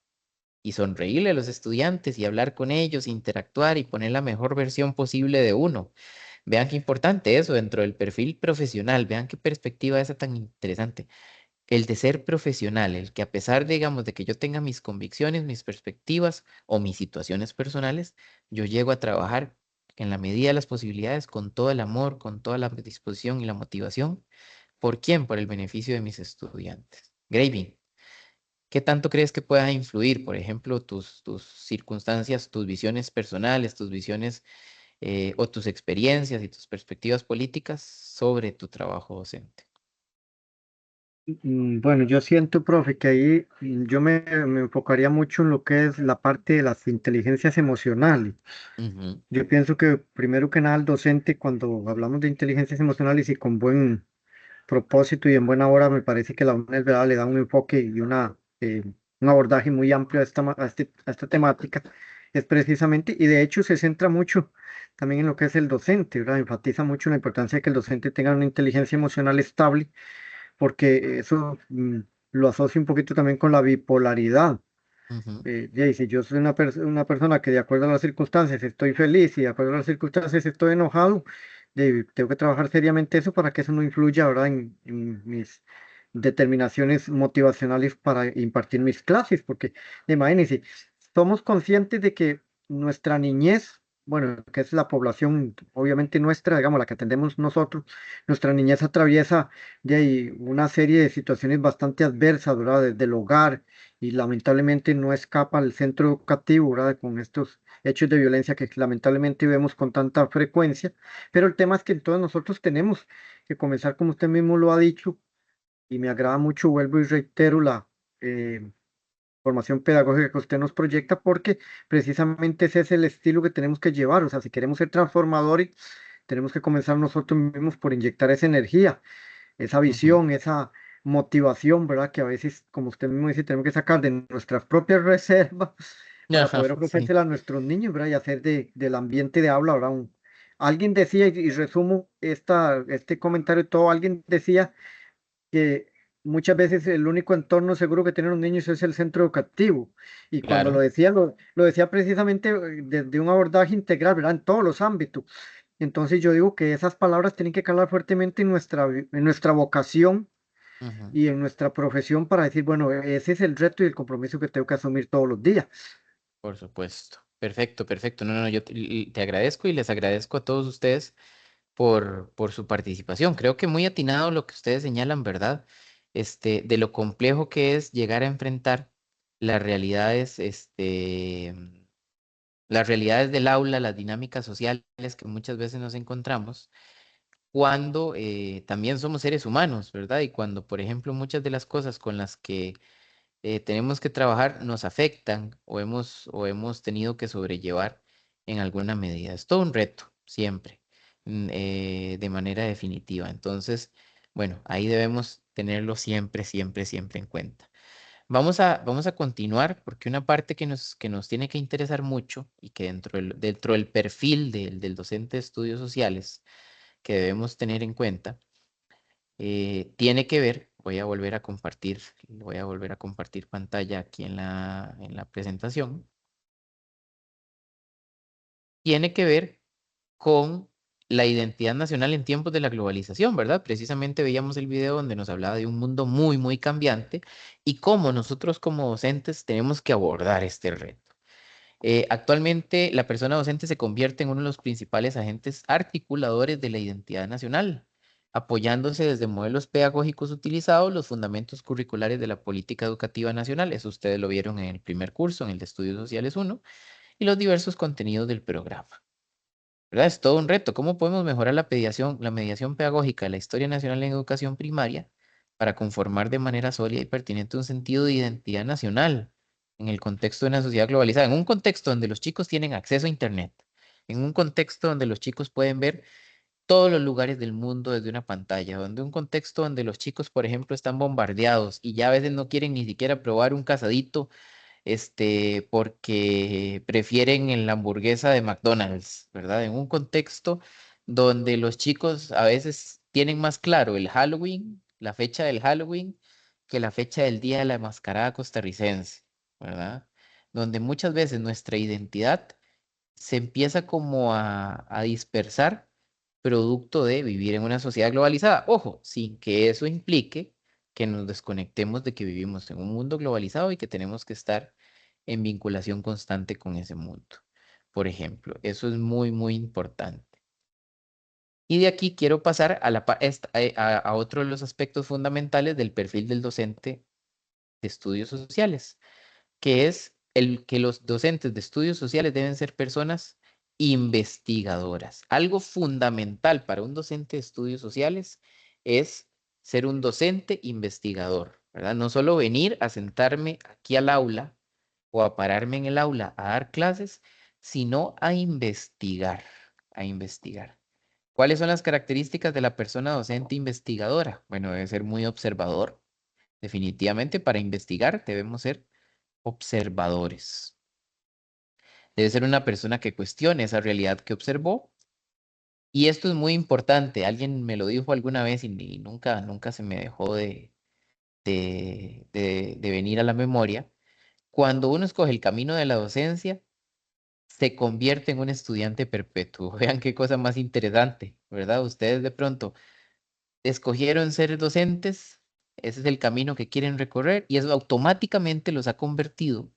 y sonreírle a los estudiantes y hablar con ellos, interactuar y poner la mejor versión posible de uno. Vean qué importante eso dentro del perfil profesional, vean qué perspectiva esa tan interesante. El de ser profesional, el que a pesar, digamos, de que yo tenga mis convicciones, mis perspectivas o mis situaciones personales, yo llego a trabajar en la medida de las posibilidades con todo el amor, con toda la disposición y la motivación. ¿Por quién? Por el beneficio de mis estudiantes. Graving, ¿qué tanto crees que pueda influir, por ejemplo, tus circunstancias, tus visiones personales, tus visiones o tus experiencias y tus perspectivas políticas sobre tu trabajo docente? Bueno, yo siento, profe, que ahí yo me enfocaría mucho en lo que es la parte de las inteligencias emocionales. Ujú, Yo pienso que primero que nada el docente, cuando hablamos de inteligencias emocionales y con buen propósito y en buena hora, me parece que la universidad le da un enfoque y un abordaje muy amplio a esta temática, es precisamente, y de hecho se centra mucho también en lo que es el docente, ¿verdad? Enfatiza mucho la importancia de que el docente tenga una inteligencia emocional estable, porque eso lo asocia un poquito también con la bipolaridad. ujú, Y si yo soy una persona que de acuerdo a las circunstancias estoy feliz y de acuerdo a las circunstancias estoy enojado, tengo que trabajar seriamente eso para que eso no influya, ¿verdad? En mis determinaciones motivacionales para impartir mis clases, porque imagínense, somos conscientes de que nuestra niñez bueno, que es la población, obviamente nuestra, digamos, la que atendemos nosotros, nuestra niñez atraviesa de ahí una serie de situaciones bastante adversas, ¿verdad? Desde el hogar y lamentablemente no escapa al centro educativo, ¿verdad? Con estos hechos de violencia que lamentablemente vemos con tanta frecuencia, pero el tema es que entonces nosotros tenemos que comenzar, como usted mismo lo ha dicho, y me agrada mucho, vuelvo y reitero la formación pedagógica que usted nos proyecta, porque precisamente ese es el estilo que tenemos que llevar. O sea, si queremos ser transformadores, tenemos que comenzar nosotros mismos por inyectar esa energía, esa Ujú. visión, esa motivación, ¿verdad? Que a veces, como usted mismo dice, tenemos que sacar de nuestras propias reservas para Ajá, poder sí, ofrecérselas a nuestros niños, ¿verdad? Y hacer del ambiente de aula, ¿verdad? Alguien decía, y resumo este comentario todo, alguien decía que muchas veces el único entorno seguro que tienen los niños es el centro educativo. Y cuando lo claro. decía, lo decía precisamente desde un abordaje integral, ¿verdad? En todos los ámbitos. Entonces yo digo que esas palabras tienen que calar fuertemente en en nuestra vocación Ujú. y en nuestra profesión para decir, bueno, ese es el reto y el compromiso que tengo que asumir todos los días. Por supuesto. Perfecto, perfecto. No, no, yo te agradezco y les agradezco a todos ustedes por su participación. Creo que muy atinado lo que ustedes señalan, ¿verdad? De lo complejo que es llegar a enfrentar las realidades, las realidades del aula, las dinámicas sociales que muchas veces nos encontramos cuando también somos seres humanos, ¿verdad? Y cuando, por ejemplo, muchas de las cosas con las que tenemos que trabajar nos afectan o hemos tenido que sobrellevar en alguna medida. Es todo un reto, siempre, de manera definitiva. Entonces, bueno, ahí debemos tenerlo siempre, siempre, siempre en cuenta. Vamos a continuar porque una parte que nos tiene que interesar mucho y que dentro del perfil del docente de estudios sociales que debemos tener en cuenta tiene que ver, voy a volver a compartir pantalla aquí en la presentación, tiene que ver con la identidad nacional en tiempos de la globalización, ¿verdad? Precisamente veíamos el video donde nos hablaba de un mundo muy, muy cambiante y cómo nosotros como docentes tenemos que abordar este reto. Actualmente, la persona docente se convierte en uno de los principales agentes articuladores de la identidad nacional, apoyándose desde modelos pedagógicos utilizados los fundamentos curriculares de la política educativa nacional. Eso ustedes lo vieron en el primer curso, en el de Estudios Sociales 1, y los diversos contenidos del programa. ¿Verdad? Es todo un reto. ¿Cómo podemos mejorar la mediación pedagógica de la historia nacional en educación primaria para conformar de manera sólida y pertinente un sentido de identidad nacional en el contexto de una sociedad globalizada? En un contexto donde los chicos tienen acceso a Internet, en un contexto donde los chicos pueden ver todos los lugares del mundo desde una pantalla, donde un contexto donde los chicos, por ejemplo, están bombardeados y ya a veces no quieren ni siquiera probar un casadito porque prefieren en la hamburguesa de McDonald's, ¿verdad? En un contexto donde los chicos a veces tienen más claro el Halloween, la fecha del Halloween, que la fecha del Día de la Mascarada costarricense, ¿verdad? Donde muchas veces nuestra identidad se empieza como a dispersar producto de vivir en una sociedad globalizada. Ojo, sin que eso implique que nos desconectemos de que vivimos en un mundo globalizado y que tenemos que estar en vinculación constante con ese mundo. Por ejemplo, eso es muy, muy importante. Y de aquí quiero pasar a otro de los aspectos fundamentales del perfil del docente de estudios sociales, que es el que los docentes de estudios sociales deben ser personas investigadoras. Algo fundamental para un docente de estudios sociales es ser un docente investigador, ¿verdad? No solo venir a sentarme aquí al aula o a pararme en el aula a dar clases, sino a investigar, a investigar. ¿Cuáles son las características de la persona docente investigadora? Bueno, debe ser muy observador. Definitivamente para investigar debemos ser observadores. Debe ser una persona que cuestione esa realidad que observó. Y esto es muy importante. Alguien me lo dijo alguna vez y nunca, nunca se me dejó de venir a la memoria. Cuando uno escoge el camino de la docencia, se convierte en un estudiante perpetuo. Vean qué cosa más interesante, ¿verdad? Ustedes de pronto escogieron ser docentes, ese es el camino que quieren recorrer y eso automáticamente los ha convertido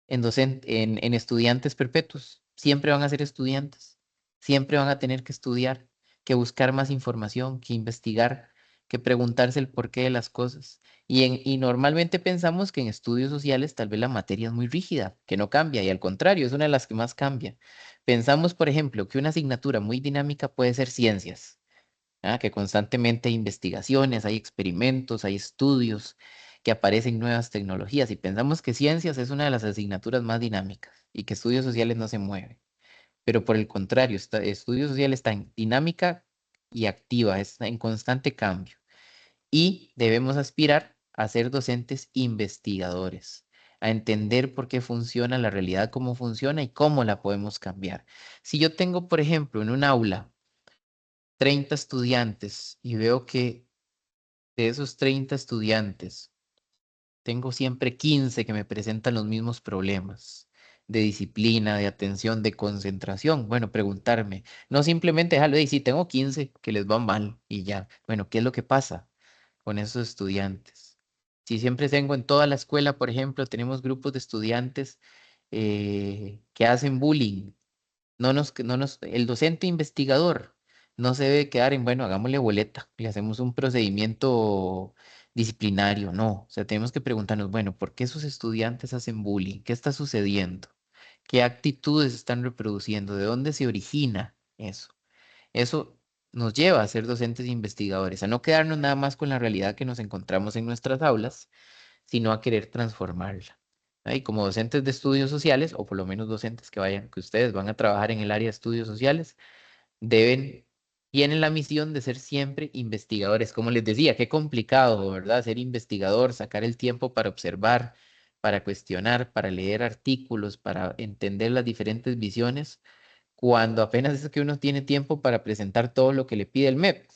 en estudiantes perpetuos. siempre van a ser estudiantes, siempre van a tener que estudiar, que buscar más información, que investigar, que preguntarse el porqué de las cosas. Y normalmente pensamos que en estudios sociales tal vez la materia es muy rígida, que no cambia, y al contrario, es una de las que más cambia. Pensamos, por ejemplo, que una asignatura muy dinámica puede ser ciencias, que constantemente hay investigaciones, hay experimentos, hay estudios, que aparecen nuevas tecnologías, y pensamos que ciencias es una de las asignaturas más dinámicas y que estudios sociales no se mueve. Pero por el contrario, estudios sociales está en dinámica y activa, está en constante cambio. Y debemos aspirar a ser docentes investigadores, a entender por qué funciona la realidad, cómo funciona y cómo la podemos cambiar. Si yo tengo, por ejemplo, en un aula 30 estudiantes y veo que de esos 30 estudiantes tengo siempre 15 que me presentan los mismos problemas de disciplina, de atención, de concentración. Bueno, preguntarme, no simplemente dejarlo de si tengo 15 que les va mal y ya. Bueno, ¿qué es lo que pasa con esos estudiantes? Si siempre tengo en toda la escuela, por ejemplo, tenemos grupos de estudiantes que hacen bullying, el docente investigador no se debe quedar en, bueno, hagámosle boleta, le hacemos un procedimiento disciplinario, no, o sea, tenemos que preguntarnos, bueno, ¿por qué esos estudiantes hacen bullying? ¿Qué está sucediendo? ¿Qué actitudes están reproduciendo? ¿De dónde se origina eso? Eso nos lleva a ser docentes e investigadores, a no quedarnos nada más con la realidad que nos encontramos en nuestras aulas, sino a querer transformarla. Y como docentes de estudios sociales, o por lo menos docentes que ustedes van a trabajar en el área de estudios sociales, tienen la misión de ser siempre investigadores. Como les decía, qué complicado, ¿verdad? Ser investigador, sacar el tiempo para observar, para cuestionar, para leer artículos, para entender las diferentes visiones, cuando apenas es que uno tiene tiempo para presentar todo lo que le pide el MEP.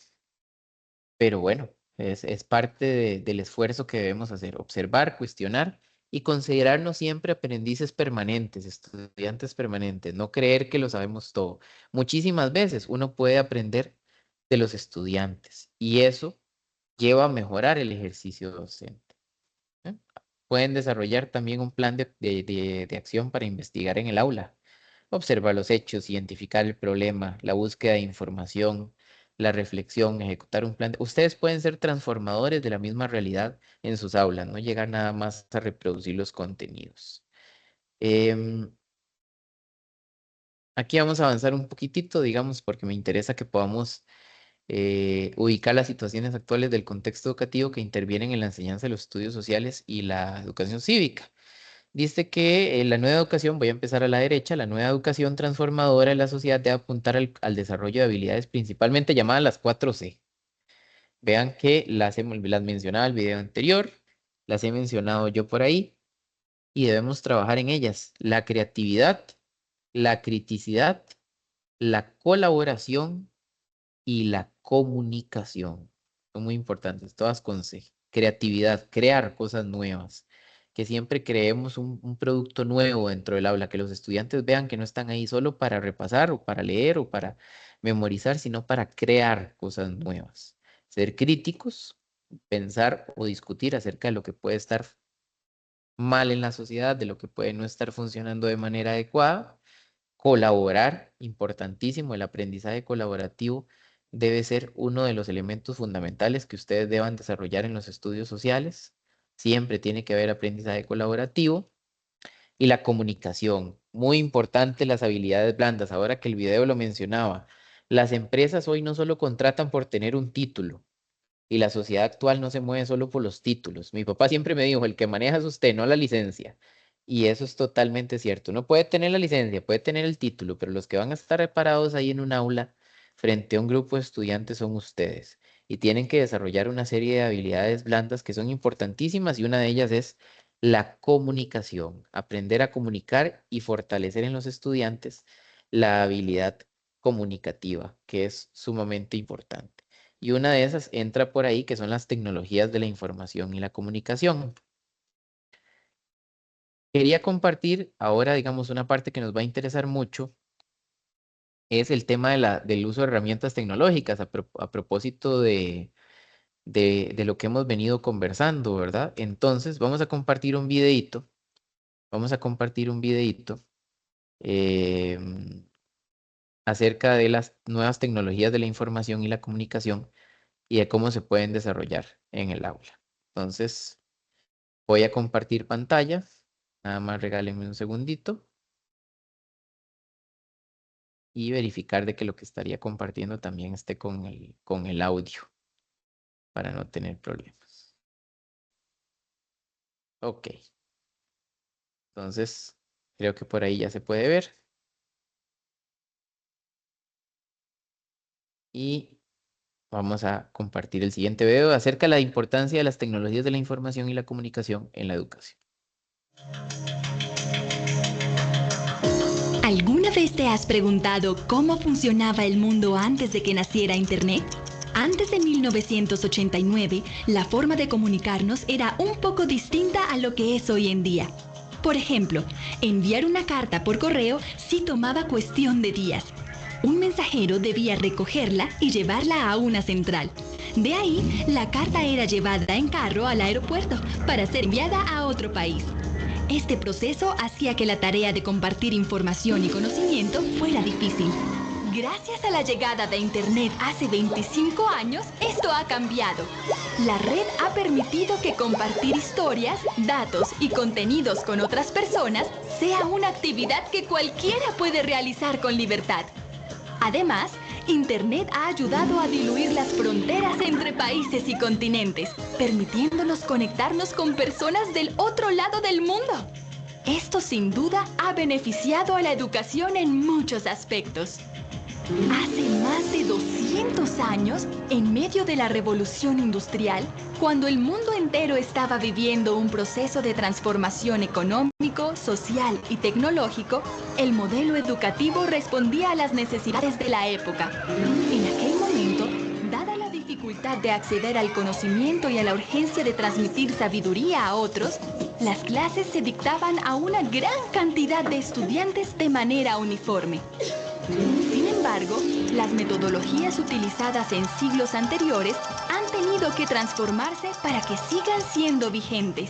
Pero bueno, es parte del esfuerzo que debemos hacer, observar, cuestionar y considerarnos siempre aprendices permanentes, estudiantes permanentes, no creer que lo sabemos todo. Muchísimas veces uno puede aprender de los estudiantes y eso lleva a mejorar el ejercicio docente. ¿Eh? Pueden desarrollar también un plan de acción para investigar en el aula. Observar los hechos, identificar el problema, la búsqueda de información, la reflexión, ejecutar un plan. Ustedes pueden ser transformadores de la misma realidad en sus aulas, no llegar nada más a reproducir los contenidos. Em, Aquí vamos a avanzar un poquitito, digamos, porque me interesa que podamos ubicar las situaciones actuales del contexto educativo que intervienen en la enseñanza de los estudios sociales y la educación cívica. Dice que la nueva educación, voy a empezar a la derecha, la nueva educación transformadora de la sociedad debe apuntar al desarrollo de habilidades principalmente llamadas las 4C. Vean que las mencionaba el video anterior, las he mencionado yo por ahí y debemos trabajar en ellas. La creatividad, la criticidad, la colaboración y la comunicación. Son muy importantes, todas con C. Creatividad, crear cosas nuevas. Que siempre creemos un producto nuevo dentro del aula, que los estudiantes vean que no están ahí solo para repasar o para leer o para memorizar, sino para crear cosas nuevas. Ser críticos, pensar o discutir acerca de lo que puede estar mal en la sociedad, de lo que puede no estar funcionando de manera adecuada. Colaborar, importantísimo, el aprendizaje colaborativo debe ser uno de los elementos fundamentales que ustedes deban desarrollar en los estudios sociales. Siempre tiene que haber aprendizaje colaborativo y la comunicación. Muy importante las habilidades blandas. Ahora que el video lo mencionaba, las empresas hoy no solo contratan por tener un título y la sociedad actual no se mueve solo por los títulos. Mi papá siempre me dijo, el que maneja es usted, no la licencia. Y eso es totalmente cierto. Uno puede tener la licencia, puede tener el título, pero los que van a estar reparados ahí en un aula frente a un grupo de estudiantes son ustedes. Y tienen que desarrollar una serie de habilidades blandas que son importantísimas y una de ellas es la comunicación. Aprender a comunicar y fortalecer en los estudiantes la habilidad comunicativa, que es sumamente importante. Y una de esas entra por ahí, que son las tecnologías de la información y la comunicación. Quería compartir ahora, digamos, una parte que nos va a interesar mucho, es el tema del uso de herramientas tecnológicas a propósito de lo que hemos venido conversando, ¿verdad? Entonces, vamos a compartir un videíto acerca de las nuevas tecnologías de la información y la comunicación y de cómo se pueden desarrollar en el aula. Entonces, voy a compartir pantalla. Nada más regálenme un segundito. Y verificar de que lo que estaría compartiendo también esté con el audio para no tener problemas. Ok. Entonces, creo que por ahí ya se puede ver. Y vamos a compartir el siguiente video acerca de la importancia de las tecnologías de la información y la comunicación en la educación. ¿Alguna vez te has preguntado cómo funcionaba el mundo antes de que naciera Internet? Antes de 1989, la forma de comunicarnos era un poco distinta a lo que es hoy en día. Por ejemplo, enviar una carta por correo sí tomaba cuestión de días. Un mensajero debía recogerla y llevarla a una central. De ahí, la carta era llevada en carro al aeropuerto para ser enviada a otro país. Este proceso hacía que la tarea de compartir información y conocimiento fuera difícil. Gracias a la llegada de Internet hace 25 años, esto ha cambiado. La red ha permitido que compartir historias, datos y contenidos con otras personas sea una actividad que cualquiera puede realizar con libertad. Además, Internet ha ayudado a diluir las fronteras entre países y continentes, permitiéndonos conectarnos con personas del otro lado del mundo. Esto sin duda ha beneficiado a la educación en muchos aspectos. Hace más de 200 años, en medio de la revolución industrial, cuando el mundo entero estaba viviendo un proceso de transformación económico, social y tecnológico, el modelo educativo respondía a las necesidades de la época. En aquel momento, dada la dificultad de acceder al conocimiento y a la urgencia de transmitir sabiduría a otros, las clases se dictaban a una gran cantidad de estudiantes de manera uniforme. Sin embargo, las metodologías utilizadas en siglos anteriores han tenido que transformarse para que sigan siendo vigentes.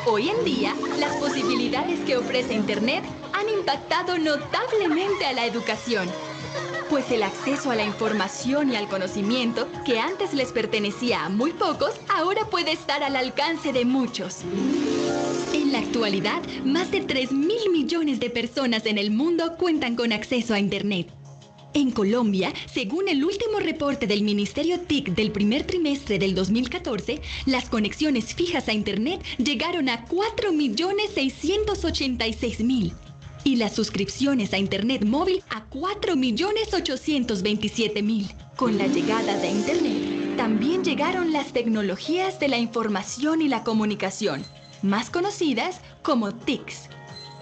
Hoy en día, las posibilidades que ofrece Internet han impactado notablemente a la educación, pues el acceso a la información y al conocimiento, que antes les pertenecía a muy pocos, ahora puede estar al alcance de muchos. En la actualidad, más de 3.000 millones de personas en el mundo cuentan con acceso a Internet. En Colombia, según el último reporte del Ministerio TIC del primer trimestre del 2014, las conexiones fijas a Internet llegaron a 4.686.000 y las suscripciones a Internet móvil a 4.827.000. Con la llegada de Internet, también llegaron las tecnologías de la información y la comunicación, más conocidas como TICs.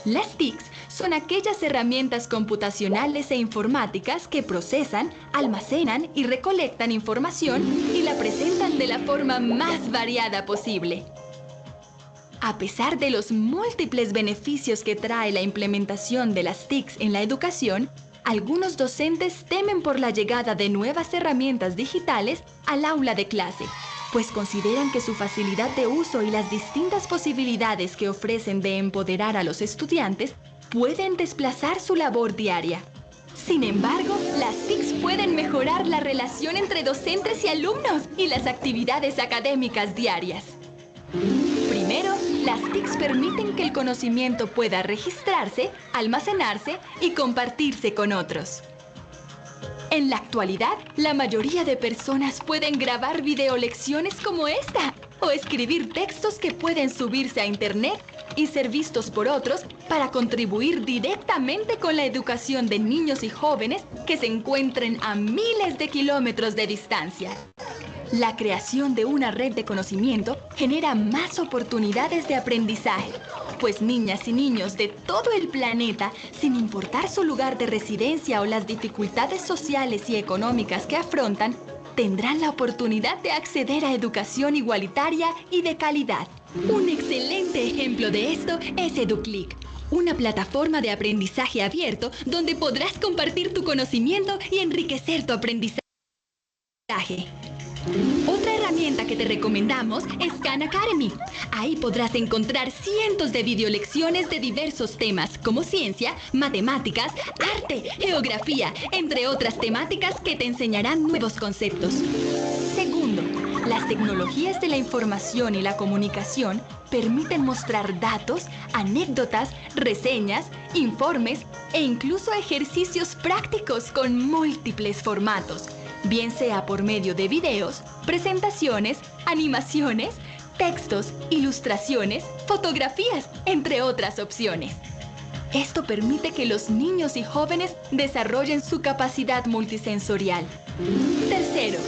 Las TICs son aquellas herramientas computacionales e informáticas que procesan, almacenan y recolectan información y la presentan de la forma más variada posible. A pesar de los múltiples beneficios que trae la implementación de las TICs en la educación, algunos docentes temen por la llegada de nuevas herramientas digitales al aula de clase, pues consideran que su facilidad de uso y las distintas posibilidades que ofrecen de empoderar a los estudiantes pueden desplazar su labor diaria. Sin embargo, las TICs pueden mejorar la relación entre docentes y alumnos y las actividades académicas diarias. Primero, las TICs permiten que el conocimiento pueda registrarse, almacenarse y compartirse con otros. En la actualidad, la mayoría de personas pueden grabar videolecciones como esta o escribir textos que pueden subirse a Internet y ser vistos por otros para contribuir directamente con la educación de niños y jóvenes que se encuentren a miles de kilómetros de distancia. La creación de una red de conocimiento genera más oportunidades de aprendizaje, pues niñas y niños de todo el planeta, sin importar su lugar de residencia o las dificultades sociales y económicas que afrontan, tendrán la oportunidad de acceder a educación igualitaria y de calidad. Un excelente ejemplo de esto es EduClick, una plataforma de aprendizaje abierto donde podrás compartir tu conocimiento y enriquecer tu aprendizaje. Otra herramienta que te recomendamos es Khan Academy. Ahí podrás encontrar cientos de videolecciones de diversos temas como ciencia, matemáticas, arte, geografía, entre otras temáticas que te enseñarán nuevos conceptos. Segundo, las tecnologías de la información y la comunicación permiten mostrar datos, anécdotas, reseñas, informes e incluso ejercicios prácticos con múltiples formatos, bien sea por medio de videos, presentaciones, animaciones, textos, ilustraciones, fotografías, entre otras opciones. Esto permite que los niños y jóvenes desarrollen su capacidad multisensorial. Tercero,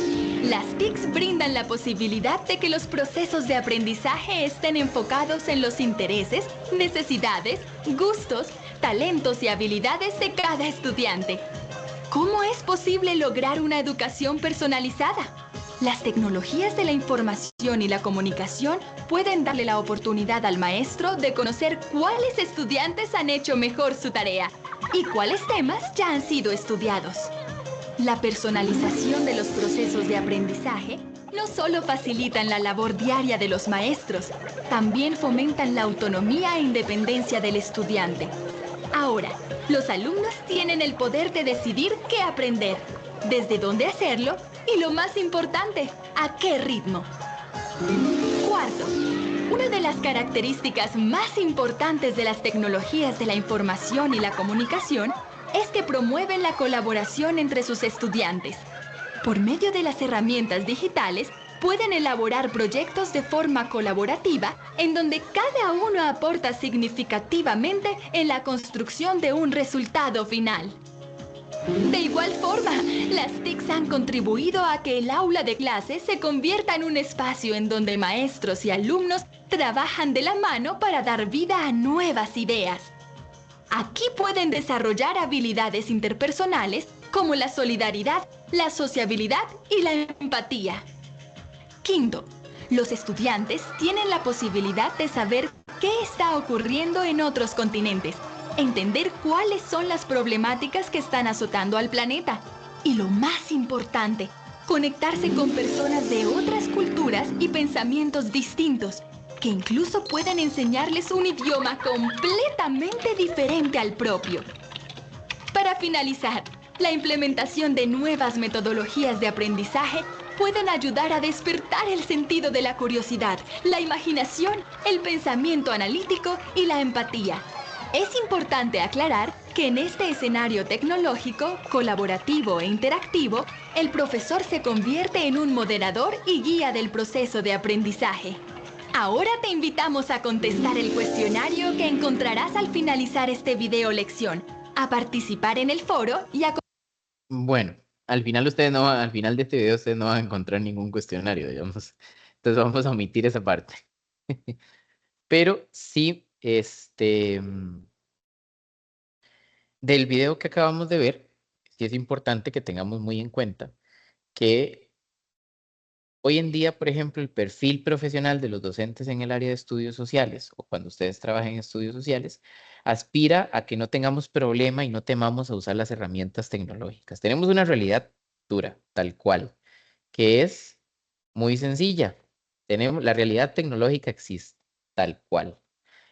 las TICs brindan la posibilidad de que los procesos de aprendizaje estén enfocados en los intereses, necesidades, gustos, talentos y habilidades de cada estudiante. ¿Cómo es posible lograr una educación personalizada? Las tecnologías de la información y la comunicación pueden darle la oportunidad al maestro de conocer cuáles estudiantes han hecho mejor su tarea y cuáles temas ya han sido estudiados. La personalización de los procesos de aprendizaje no solo facilitan la labor diaria de los maestros, también fomentan la autonomía e independencia del estudiante. Ahora, los alumnos tienen el poder de decidir qué aprender, desde dónde hacerlo y, lo más importante, a qué ritmo. Cuarto, una de las características más importantes de las tecnologías de la información y la comunicación es que promueven la colaboración entre sus estudiantes. Por medio de las herramientas digitales, pueden elaborar proyectos de forma colaborativa en donde cada uno aporta significativamente en la construcción de un resultado final. De igual forma, las TICs han contribuido a que el aula de clase se convierta en un espacio en donde maestros y alumnos trabajan de la mano para dar vida a nuevas ideas. Aquí pueden desarrollar habilidades interpersonales como la solidaridad, la sociabilidad y la empatía. Quinto, los estudiantes tienen la posibilidad de saber qué está ocurriendo en otros continentes, entender cuáles son las problemáticas que están azotando al planeta y, lo más importante, conectarse con personas de otras culturas y pensamientos distintos, que incluso pueden enseñarles un idioma completamente diferente al propio. Para finalizar, la implementación de nuevas metodologías de aprendizaje pueden ayudar a despertar el sentido de la curiosidad, la imaginación, el pensamiento analítico y la empatía. Es importante aclarar que en este escenario tecnológico, colaborativo e interactivo, el profesor se convierte en un moderador y guía del proceso de aprendizaje. Ahora te invitamos a contestar el cuestionario que encontrarás al finalizar este video lección, a participar en el foro y a... Bueno, al final al final de este video ustedes no van a encontrar ningún cuestionario, digamos. Entonces vamos a omitir esa parte. Pero sí, del video que acabamos de ver, sí es importante que tengamos muy en cuenta que hoy en día, por ejemplo, el perfil profesional de los docentes en el área de estudios sociales o cuando ustedes trabajen en estudios sociales, aspira a que no tengamos problema y no temamos a usar las herramientas tecnológicas. Tenemos una realidad dura, tal cual, que es muy sencilla. La realidad tecnológica existe, tal cual.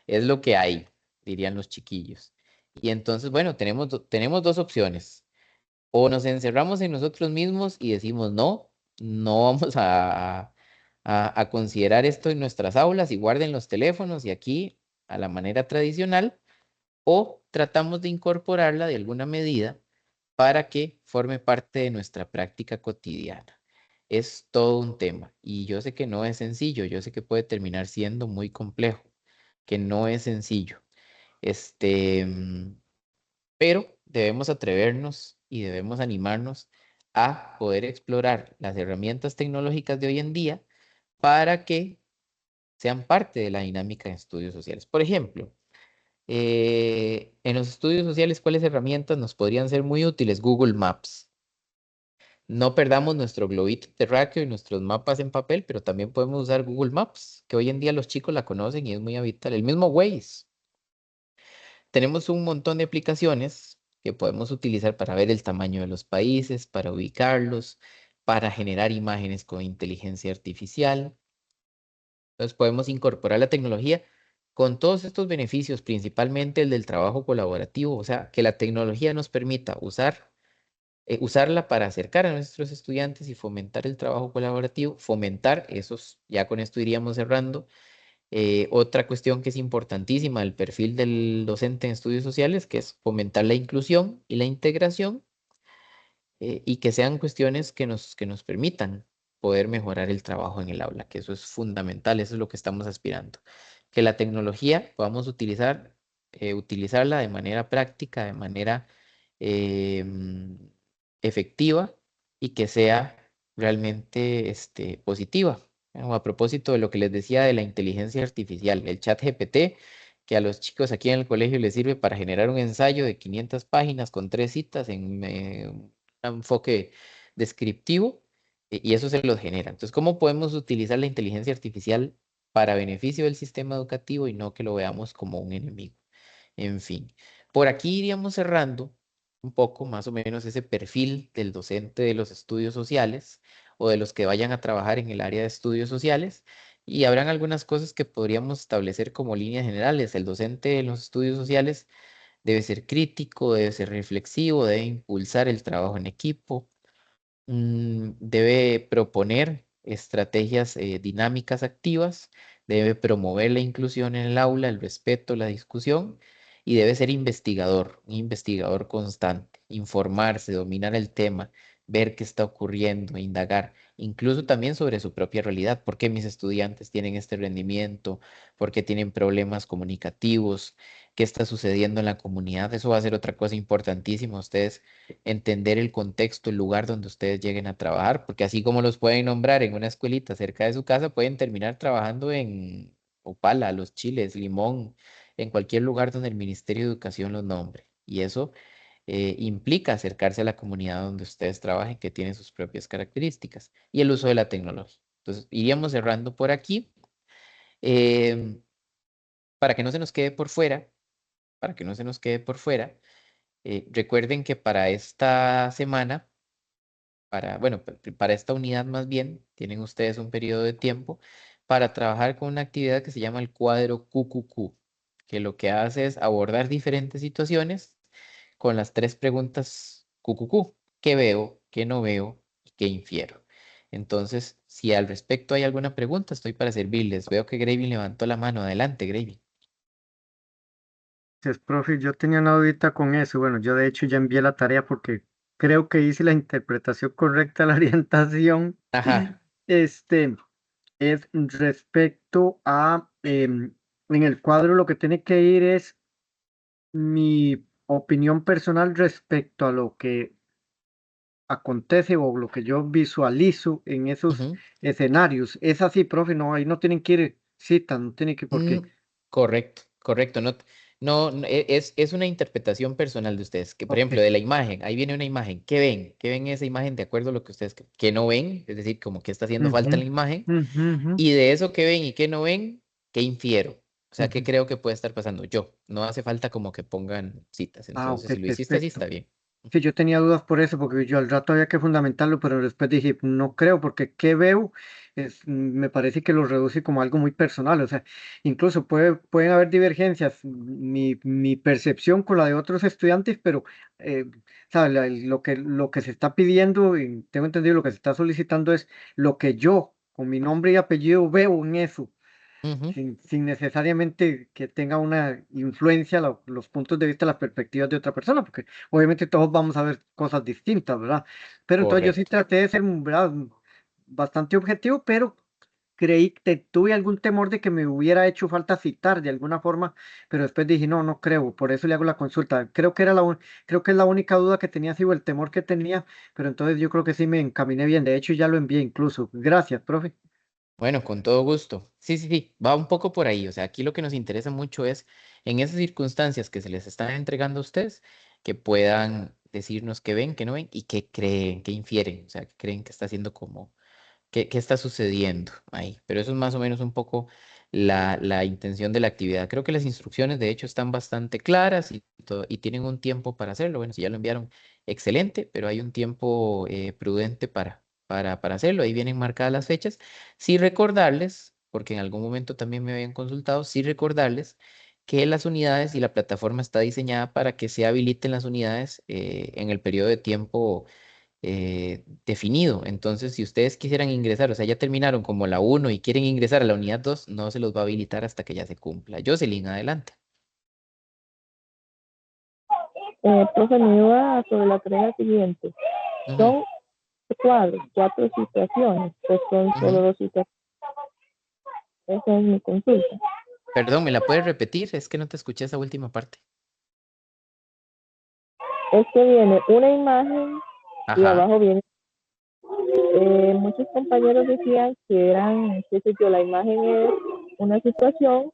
Es lo que hay, dirían los chiquillos. Y entonces, bueno, tenemos dos opciones. O nos encerramos en nosotros mismos y decimos, no vamos a considerar esto en nuestras aulas y guarden los teléfonos y aquí a la manera tradicional, o tratamos de incorporarla de alguna medida para que forme parte de nuestra práctica cotidiana. Es todo un tema y yo sé que no es sencillo, yo sé que puede terminar siendo muy complejo, que no es sencillo. Pero debemos atrevernos y debemos animarnos a poder explorar las herramientas tecnológicas de hoy en día para que sean parte de la dinámica de estudios sociales. Por ejemplo, en los estudios sociales, ¿cuáles herramientas nos podrían ser muy útiles? Google Maps. No perdamos nuestro globito terráqueo y nuestros mapas en papel, pero también podemos usar Google Maps, que hoy en día los chicos la conocen y es muy habitual. El mismo Waze. Tenemos un montón de aplicaciones que podemos utilizar para ver el tamaño de los países, para ubicarlos, para generar imágenes con inteligencia artificial. Entonces podemos incorporar la tecnología con todos estos beneficios, principalmente el del trabajo colaborativo, o sea, que la tecnología nos permita usarla para acercar a nuestros estudiantes y fomentar el trabajo colaborativo, fomentar esos, ya con esto iríamos cerrando. Otra cuestión que es importantísima del perfil del docente en estudios sociales, que es fomentar la inclusión y la integración, y que sean cuestiones que nos permitan poder mejorar el trabajo en el aula, que eso es fundamental, eso es lo que estamos aspirando. Que la tecnología podamos utilizarla de manera práctica, de manera efectiva y que sea realmente positiva. A propósito de lo que les decía de la inteligencia artificial, el chat GPT, que a los chicos aquí en el colegio les sirve para generar un ensayo de 500 páginas con 3 citas en un enfoque descriptivo, y eso se los genera. Entonces, ¿cómo podemos utilizar la inteligencia artificial para beneficio del sistema educativo y no que lo veamos como un enemigo? En fin, por aquí iríamos cerrando un poco más o menos ese perfil del docente de los estudios sociales o de los que vayan a trabajar en el área de estudios sociales, y habrán algunas cosas que podríamos establecer como líneas generales. El docente de los estudios sociales debe ser crítico, debe ser reflexivo, debe impulsar el trabajo en equipo, debe proponer estrategias dinámicas activas, debe promover la inclusión en el aula, el respeto, la discusión, y debe ser investigador, un investigador constante, informarse, dominar el tema, ver qué está ocurriendo, indagar, incluso también sobre su propia realidad, por qué mis estudiantes tienen este rendimiento, por qué tienen problemas comunicativos, qué está sucediendo en la comunidad. Eso va a ser otra cosa importantísima. Ustedes entender el contexto, el lugar donde ustedes lleguen a trabajar, porque así como los pueden nombrar en una escuelita cerca de su casa, pueden terminar trabajando en Opala, Los Chiles, Limón, en cualquier lugar donde el Ministerio de Educación los nombre. Y eso implica acercarse a la comunidad donde ustedes trabajen, que tiene sus propias características, y el uso de la tecnología. Entonces, iríamos cerrando por aquí. Em, para que no se nos quede por fuera, para que no se nos quede por fuera, recuerden que para esta semana, bueno, para esta unidad más bien, tienen ustedes un periodo de tiempo para trabajar con una actividad que se llama el cuadro QQQ, que lo que hace es abordar diferentes situaciones con las 3 preguntas QQQ: ¿qué veo, qué no veo y qué infiero? Entonces, si al respecto hay alguna pregunta, estoy para servirles. Veo que Gravy levantó la mano. Adelante, Gravy. Pues, profe, yo tenía una dudita con eso. Bueno, yo de hecho ya envié la tarea porque creo que hice la interpretación correcta de la orientación. Ajá. Este es respecto a, en el cuadro lo que tiene que ir es mi opinión personal respecto a lo que acontece o lo que yo visualizo en esos Ujú. escenarios. Es así, profe, no, ahí no tienen que ir citas, no tienen que, Mm, porque correcto, correcto. No, no, es una interpretación personal de ustedes. Que, por ok. ejemplo, de la imagen, ahí viene una imagen. ¿Qué ven? ¿Qué ven en esa imagen de acuerdo a lo que ustedes que no ven? Es decir, como que está haciendo Ujú, falta en la imagen. ujú, ujú, Y de eso que ven y que no ven, ¿qué infiero? O sea, ¿qué ujú. creo que puede estar pasando? Yo. No hace falta como que pongan citas. Ah, Entonces, ok, si lo hiciste así, perfecto. está bien. Sí, yo tenía dudas por eso, porque yo al rato había que fundamentarlo, pero después dije, no creo, porque ¿qué veo? Me parece que lo reduce como algo muy personal, o sea, incluso pueden haber divergencias, mi percepción con la de otros estudiantes, pero ¿sabe? Lo que se está pidiendo, y tengo entendido lo que se está solicitando es lo que yo, con mi nombre y apellido, veo en eso Ujú. sin necesariamente que tenga una influencia los puntos de vista, las perspectivas de otra persona, porque obviamente todos vamos a ver cosas distintas, ¿verdad? Pero entonces yo sí Correcto. traté de ser, ¿verdad? Bastante objetivo, pero tuve algún temor de que me hubiera hecho falta citar de alguna forma, pero después dije, no, no creo, por eso le hago la consulta. Creo que es la única duda que tenía, sido el temor que tenía, pero entonces yo creo que sí me encaminé bien. De hecho, ya lo envié incluso. Gracias, profe. Bueno, con todo gusto. Sí, sí, sí, va un poco por ahí. O sea, aquí lo que nos interesa mucho es, en esas circunstancias que se les están entregando a ustedes, que puedan decirnos qué ven, qué no ven y qué creen, qué infieren. O sea, qué creen que está haciendo como, qué está sucediendo ahí. Pero eso es más o menos un poco la intención de la actividad. Creo que las instrucciones, de hecho, están bastante claras y tienen un tiempo para hacerlo. Bueno, si ya lo enviaron, excelente, pero hay un tiempo prudente para hacerlo. Ahí vienen marcadas las fechas. Sí recordarles, porque en algún momento también me habían consultado, sí recordarles que las unidades y la plataforma está diseñada para que se habiliten las unidades en el periodo de tiempo definido. Entonces, si ustedes quisieran ingresar, o sea, ya terminaron como la 1 y quieren ingresar a la unidad 2, no se los va a habilitar hasta que ya se cumpla. Jocelyn, adelante. Profe, me iba sobre la tarea siguiente. Ujú, Son cuadros, 4 situaciones, pues son solo ujú. 2 situaciones. Esa es mi consulta. Perdón, ¿me la puedes repetir? Es que no te escuché esa última parte. Es que viene una imagen y Ajá, abajo viene, muchos compañeros decían que eran, qué sé yo, la imagen es una situación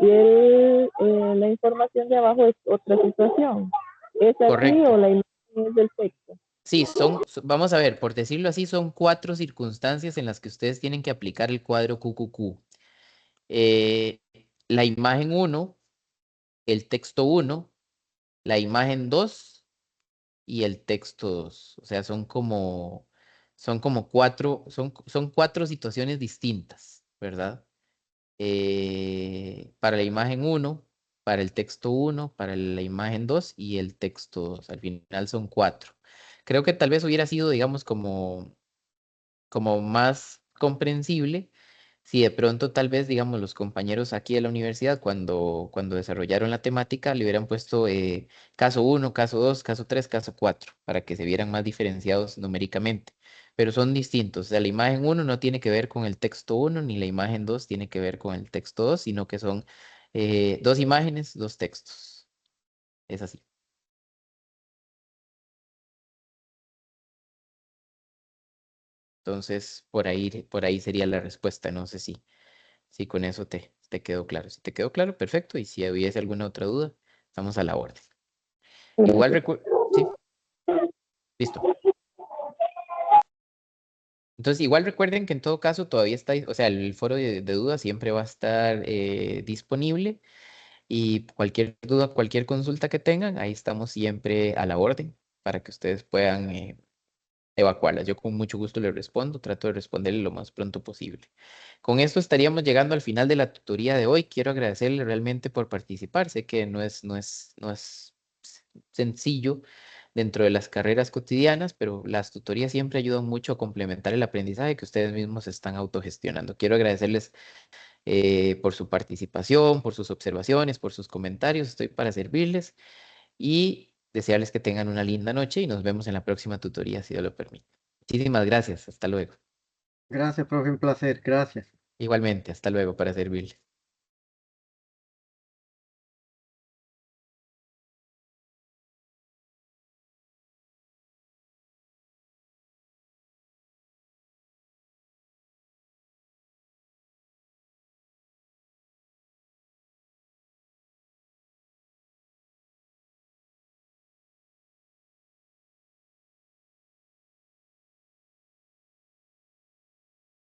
y la información de abajo es otra situación. ¿Es así o correcto. la imagen es del texto? Sí, vamos a ver, por decirlo así, son 4 circunstancias en las que ustedes tienen que aplicar el cuadro QQQ. Eh, la imagen 1, el texto 1, la imagen 2 y el texto 2. O sea, son como 4, son 4 situaciones distintas, ¿verdad? Para la imagen 1, para el texto 1, para la imagen 2 y el texto 2. Al final son 4. Creo que tal vez hubiera sido, digamos, como más comprensible si de pronto tal vez, digamos, los compañeros aquí de la universidad, cuando desarrollaron la temática, le hubieran puesto caso 1, caso 2, caso 3, caso 4, para que se vieran más diferenciados numéricamente. Pero son distintos. O sea, la imagen 1 no tiene que ver con el texto 1, ni la imagen 2 tiene que ver con el texto 2, sino que son 2 imágenes, 2 textos. Es así. Entonces, por ahí sería la respuesta. No sé si con eso te quedó claro. Si te quedó claro, perfecto. Y si hubiese alguna otra duda, estamos a la orden. Igual sí, listo. Entonces, igual recuerden que en todo caso todavía está, o sea, el foro de dudas siempre va a estar disponible y cualquier duda, cualquier consulta que tengan, ahí estamos siempre a la orden para que ustedes puedan evacuarlas. Yo con mucho gusto les respondo, trato de responderle lo más pronto posible. Con esto estaríamos llegando al final de la tutoría de hoy. Quiero agradecerle realmente por participar. Sé que no es sencillo dentro de las carreras cotidianas, pero las tutorías siempre ayudan mucho a complementar el aprendizaje que ustedes mismos están autogestionando. Quiero agradecerles por su participación, por sus observaciones, por sus comentarios. Estoy para servirles y desearles que tengan una linda noche y nos vemos en la próxima tutoría, si Dios lo permite. Muchísimas gracias. Hasta luego. Gracias, profe, un placer. Gracias. Igualmente, hasta luego para servirles.